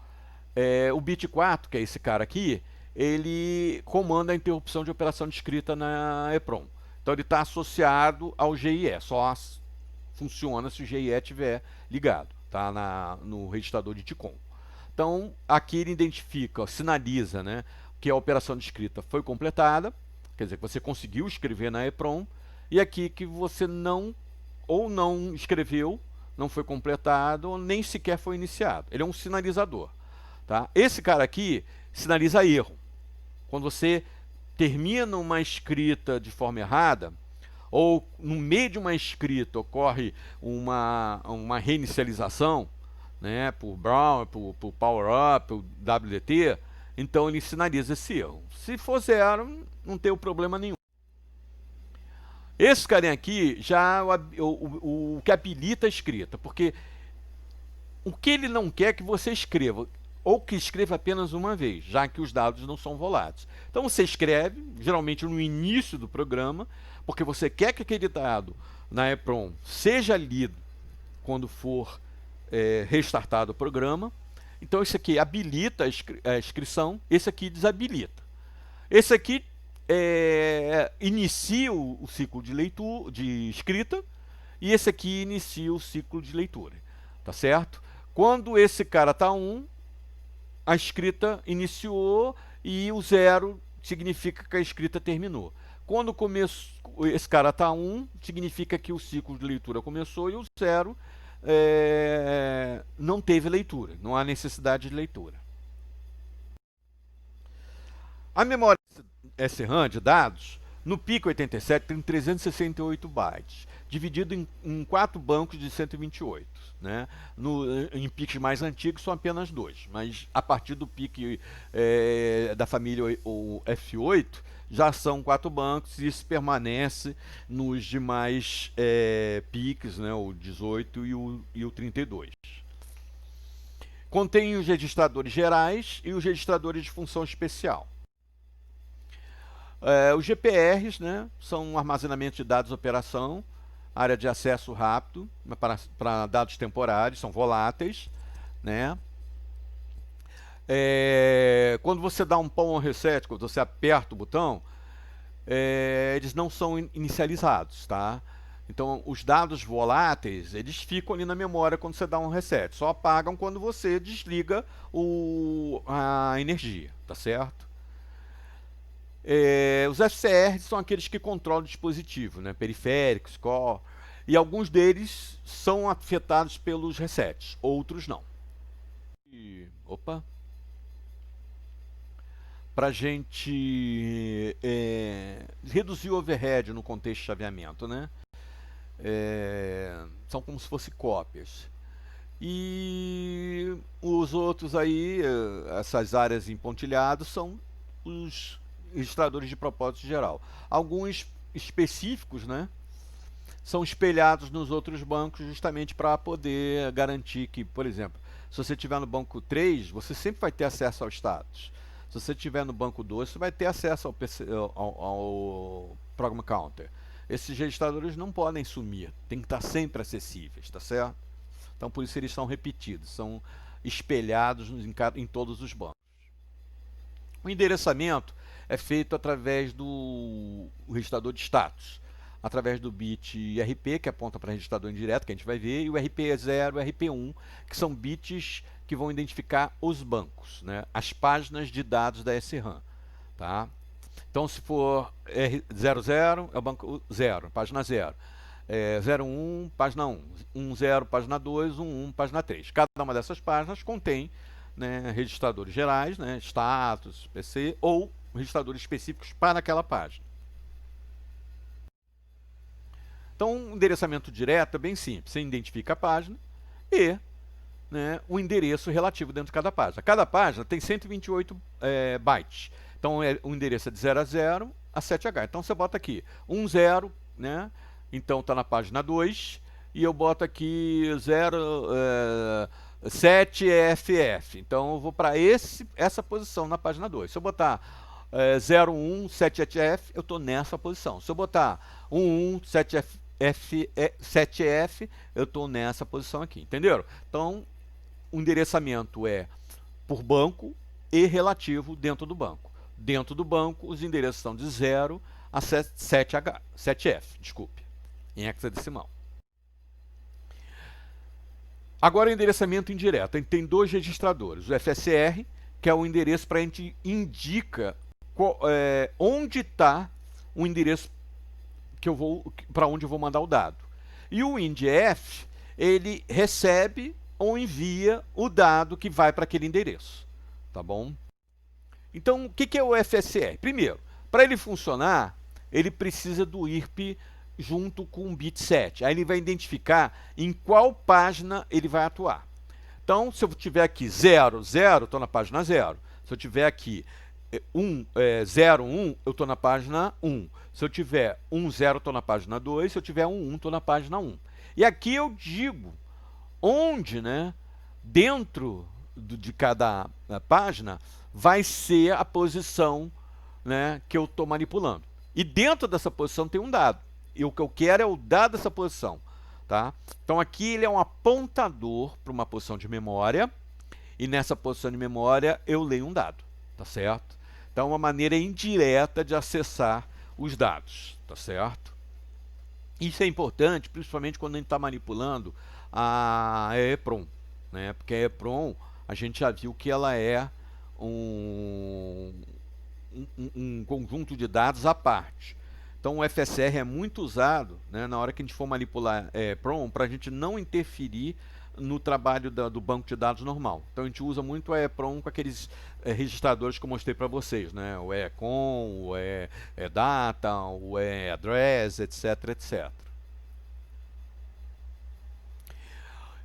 S1: O bit 4, que é esse cara aqui, ele comanda a interrupção de operação de escrita na EPROM. Então ele está associado ao GIE, só funciona se o GIE estiver ligado, tá? No registrador de TCOM. Então aqui ele identifica, sinaliza, né, que a operação de escrita foi completada, quer dizer que você conseguiu escrever na EPROM, e aqui que você não escreveu, não foi completado, ou nem sequer foi iniciado. Ele é um sinalizador. Tá? Esse cara aqui sinaliza erro. Quando você termina uma escrita de forma errada, ou no meio de uma escrita ocorre uma reinicialização, né, por Brown, por PowerUp, por WDT, Então ele sinaliza esse erro. Se for 0, não tem problema nenhum. Esse carinha aqui já o que habilita a escrita, porque o que ele não quer é que você escreva, ou que escreva apenas uma vez, já que os dados não são voláteis. Então você escreve, geralmente no início do programa, porque você quer que aquele dado na EPROM seja lido quando for restartado o programa. Então esse aqui habilita a inscrição, esse aqui desabilita. Esse aqui inicia o ciclo de leitura, de escrita, e esse aqui inicia o ciclo de leitura, tá certo? Quando esse cara está 1, a escrita iniciou e o 0 significa que a escrita terminou. Quando esse cara está 1, significa que o ciclo de leitura começou, e o 0 não teve leitura, não há necessidade de leitura. A memória SRAM de dados, no PIC 87, tem 368 bytes, dividido em 4 bancos de 128. Né? Em PICs mais antigos são apenas 2, mas a partir do PIC da família o F8, já são 4 bancos, e isso permanece nos demais PICs, né? O 18 e o 32. Contém os registradores gerais e os registradores de função especial. Os GPRs, né, são um armazenamento de dados de operação, área de acesso rápido para dados temporários, são voláteis. Né? Quando você dá um power reset, quando você aperta o botão, eles não são inicializados. Tá? Então, os dados voláteis, eles ficam ali na memória quando você dá um reset. Só apagam quando você desliga a energia. Tá certo? Os FCR são aqueles que controlam o dispositivo, né? Periféricos, core, e alguns deles são afetados pelos resets, outros não. Para a gente reduzir o overhead no contexto de chaveamento, né? São como se fossem cópias. E os outros aí, essas áreas em pontilhado, são os registradores de propósito geral. Alguns específicos, né, são espelhados nos outros bancos justamente para poder garantir que, por exemplo, se você estiver no banco 3, você sempre vai ter acesso ao status. Se você estiver no banco 2, você vai ter acesso ao Program Counter. Esses registradores não podem sumir, tem que estar sempre acessíveis, tá certo? Então, por isso eles são repetidos, são espelhados em todos os bancos. O endereçamento é feito através do registrador de status, através do bit RP, que aponta para registrador indireto, que a gente vai ver, e o RP0 e o RP1, que são bits que vão identificar os bancos, né? As páginas de dados da SRAM. Tá? Então, se for R00, é o banco 0, página 0. 01, página 1. 10, página 2. 11, página 3. Cada uma dessas páginas contém, né, registradores gerais, né, status, PC, ou registradores específicos para aquela página. Então, o endereçamento direto é bem simples. Você identifica a página e, né, o endereço relativo dentro de cada página. Cada página tem 128 bytes. Então, o endereço é de 0 a 0 a 7H. Então, você bota aqui 10, né? Então, está na página 2. E eu boto aqui 7FF. Então, eu vou para essa posição na página 2. Se eu botar 01, 7FF, eu estou nessa posição. Se eu botar 11, 7F, eu estou nessa posição aqui. Entenderam? Então, o endereçamento é por banco e relativo dentro do banco. Dentro do banco, os endereços são de 0 a 7F, desculpe, em hexadecimal. Agora, o endereçamento indireto. A gente tem 2 registradores. O FSR, que é o endereço para a gente indica onde está o endereço que para onde eu vou mandar o dado. E o INDF, ele recebe ou envia o dado que vai para aquele endereço. Tá bom? Então, o que é o FSR? Primeiro, para ele funcionar, ele precisa do IRP junto com o bit 7. Aí ele vai identificar em qual página ele vai atuar. Então, se eu tiver aqui 0, 0, estou na página 0. Se eu tiver aqui 0, 1, eu estou na página 1. Se eu tiver 1, 0, estou na página 2. Se eu tiver 1, 1, estou na página 1. E aqui eu digo onde, né, dentro de cada página, vai ser a posição, né, que eu estou manipulando. E dentro dessa posição tem um dado. E o que eu quero é o dado dessa posição. Tá? Então aqui ele é um apontador para uma posição de memória. E nessa posição de memória eu leio um dado. Tá certo? Então é uma maneira indireta de acessar os dados. Tá certo? Isso é importante, principalmente quando a gente está manipulando a EEPROM, né? Porque a EEPROM, a gente já viu que ela é um conjunto de dados à parte. Então o FSR é muito usado, né, na hora que a gente for manipular EEPROM, para a gente não interferir no trabalho do banco de dados normal. Então a gente usa muito a EEPROM com aqueles registradores que eu mostrei para vocês, né? O EECOM, o EDATA, o EADRESS, etc, etc.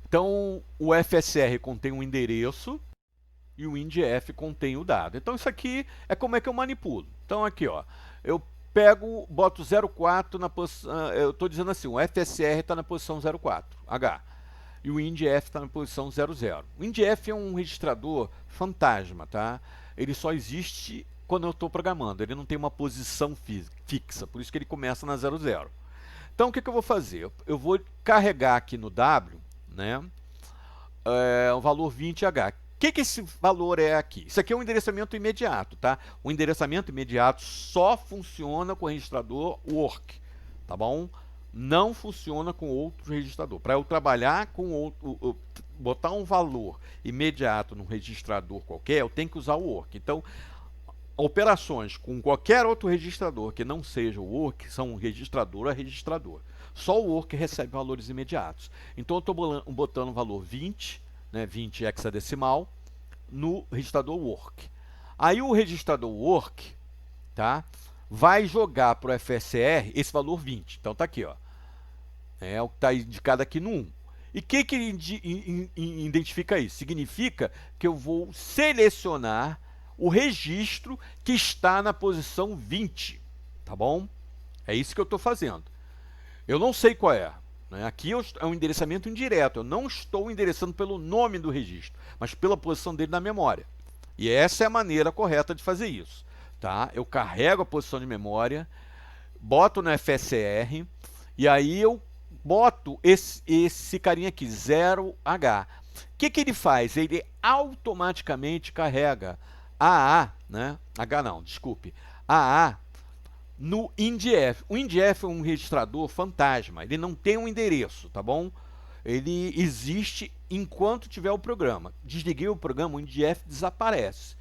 S1: Então o FSR contém um endereço e o INDF contém o dado. Então isso aqui é como é que eu manipulo. Então aqui, ó, eu pego, boto 04 na posição, eu estou dizendo assim, o FSR está na posição 04, H. E o INDF está na posição 00. O INDF é um registrador fantasma, tá? Ele só existe quando eu estou programando. Ele não tem uma posição fixa, por isso que ele começa na 00. Então o que eu vou fazer? Eu vou carregar aqui no W, né, o valor 20H. O que esse valor é aqui? Isso aqui é um endereçamento imediato, tá? O endereçamento imediato só funciona com o registrador work, tá bom? Não funciona com outro registrador. Para eu trabalhar com outro, botar um valor imediato num registrador qualquer, eu tenho que usar o work. Então, operações com qualquer outro registrador que não seja o work são registrador a registrador. Só o work recebe valores imediatos. Então, eu estou botando o valor 20, né, 20 hexadecimal, no registrador work. Aí o registrador work, tá, vai jogar para o FSR esse valor 20. Então tá aqui, ó. É o que está indicado aqui no 1. E o que identifica isso? Significa que eu vou selecionar o registro que está na posição 20. Tá bom? É isso que eu estou fazendo. Eu não sei qual é. Aqui é um endereçamento indireto. Eu não estou endereçando pelo nome do registro, mas pela posição dele na memória. E essa é a maneira correta de fazer isso. Tá? Eu carrego a posição de memória, boto no FSR, e aí eu boto esse carinha aqui, 0H. O que ele faz? Ele automaticamente carrega AA, né? H não, desculpe. AA no INDF. O INDF é um registrador fantasma, ele não tem um endereço, tá bom? Ele existe enquanto tiver o programa. Desliguei o programa, o INDF desaparece,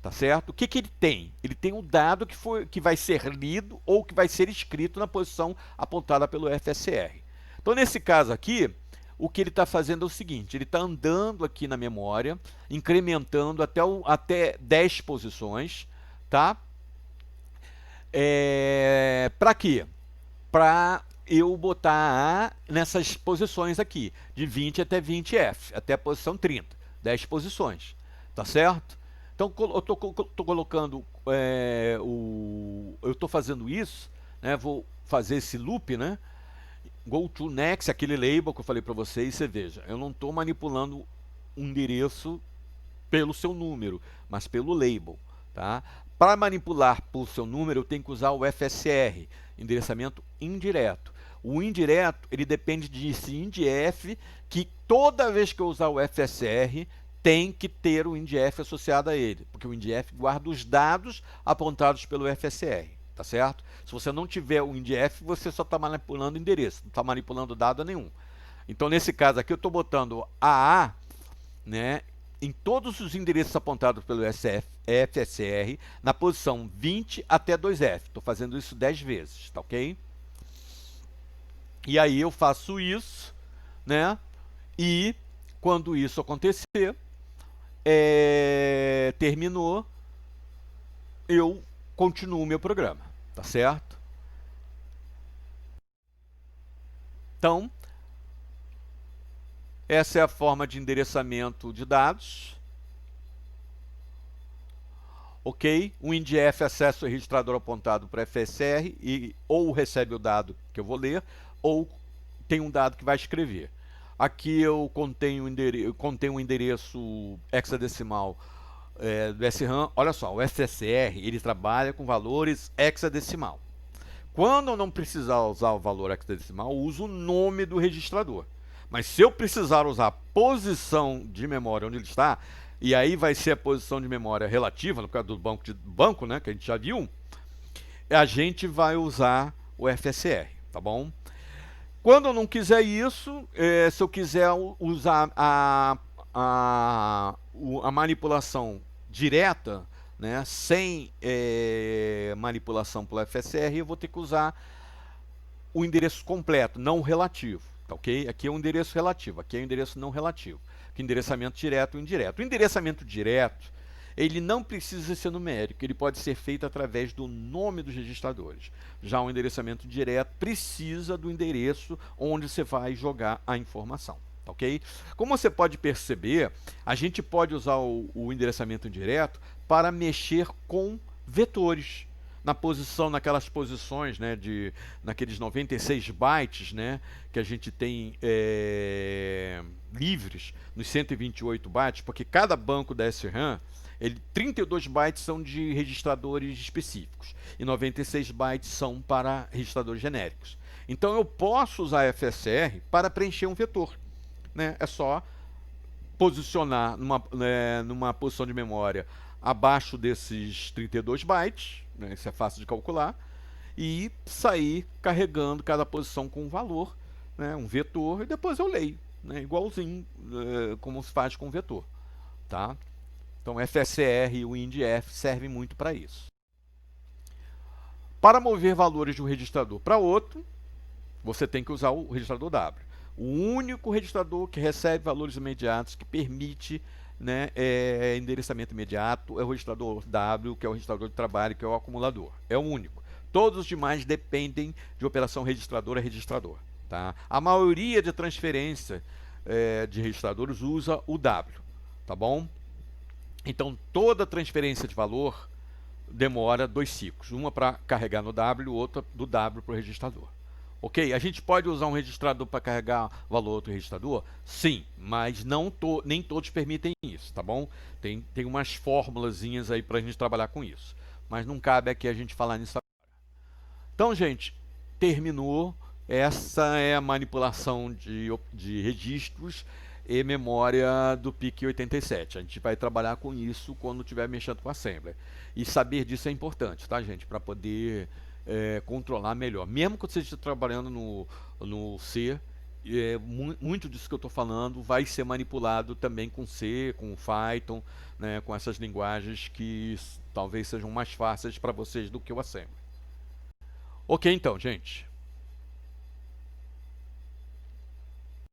S1: tá certo? O que ele tem? Ele tem um dado que vai ser lido ou que vai ser escrito na posição apontada pelo FSR. Então, nesse caso aqui, o que ele está fazendo é o seguinte, ele está andando aqui na memória, incrementando até 10 posições, tá? Para quê? Para eu botar A nessas posições aqui, de 20 até 20F, até a posição 30, 10 posições, tá certo? Então, eu estou colocando, eu estou fazendo isso, né? Vou fazer esse loop, né? Go to next, aquele label que eu falei para vocês, você veja, eu não estou manipulando um endereço pelo seu número, mas pelo label, tá? Para manipular por seu número, eu tenho que usar o FSR, endereçamento indireto. O indireto, ele depende desse INDF, que toda vez que eu usar o FSR, tem que ter o INDF associado a ele, porque o INDF guarda os dados apontados pelo FSR, tá certo? Se você não tiver o INDF, você só está manipulando endereço, não está manipulando dado nenhum. Então, nesse caso aqui, eu estou botando AA, né, em todos os endereços apontados pelo FSR, na posição 20 até 2F. Estou fazendo isso 10 vezes, tá ok? E aí eu faço isso, né? E quando isso acontecer, terminou, eu continuo o meu programa, tá certo? Então, essa é a forma de endereçamento de dados. Ok, o INDF acessa o registrador apontado para FSR e ou recebe o dado que eu vou ler, ou tem um dado que vai escrever. Aqui eu contenho um endereço hexadecimal do SRAM. Olha só, o FSR ele trabalha com valores hexadecimal. Quando eu não precisar usar o valor hexadecimal, eu uso o nome do registrador. Mas se eu precisar usar a posição de memória onde ele está, e aí vai ser a posição de memória relativa, no caso do banco, né, que a gente já viu, a gente vai usar o FSR, tá bom? Quando eu não quiser isso, se eu quiser usar a manipulação direta, né, sem manipulação pelo FSR, eu vou ter que usar o endereço completo, não relativo. Tá, ok? Aqui é o endereço relativo, aqui é o endereço não relativo. Aqui endereçamento direto ou indireto. O endereçamento direto, ele não precisa ser numérico, ele pode ser feito através do nome dos registradores. Já o endereçamento direto precisa do endereço onde você vai jogar a informação. Tá, ok? Como você pode perceber, a gente pode usar o endereçamento direto para mexer com vetores naquelas posições, né, naqueles 96 bytes, né, que a gente tem livres nos 128 bytes, porque cada banco da SRAM, 32 bytes são de registradores específicos e 96 bytes são para registradores genéricos. Então eu posso usar FSR para preencher um vetor, né? É só posicionar numa posição de memória abaixo desses 32 bytes, né, isso é fácil de calcular, e sair carregando cada posição com um valor, né, um vetor, e depois eu leio, né, igualzinho como se faz com um vetor. Tá? Então FSR e o INDF servem muito para isso. Para mover valores de um registrador para outro, você tem que usar o registrador W. O único registrador que recebe valores imediatos, que permite, né, endereçamento imediato, é o registrador W, que é o registrador de trabalho, que é o acumulador. É o único. Todos os demais dependem de operação registrador a registrador. Tá? A maioria de transferência de registradores usa o W. Tá bom? Então, toda transferência de valor demora 2 ciclos. Uma para carregar no W, outra do W para o registrador. Ok? A gente pode usar um registrador para carregar valor outro registrador? Sim, mas nem todos permitem isso, tá bom? Tem umas formulazinhas aí para a gente trabalhar com isso. Mas não cabe aqui a gente falar nisso agora. Então, gente, terminou. Essa é a manipulação de registros e memória do PIC87. A gente vai trabalhar com isso quando estiver mexendo com a Assembler. E saber disso é importante, tá, gente? Para poder controlar melhor. Mesmo que você esteja trabalhando no C, muito disso que eu estou falando vai ser manipulado também com C, com Python, né, com essas linguagens que talvez sejam mais fáceis para vocês do que o Assembler. Ok, então, gente.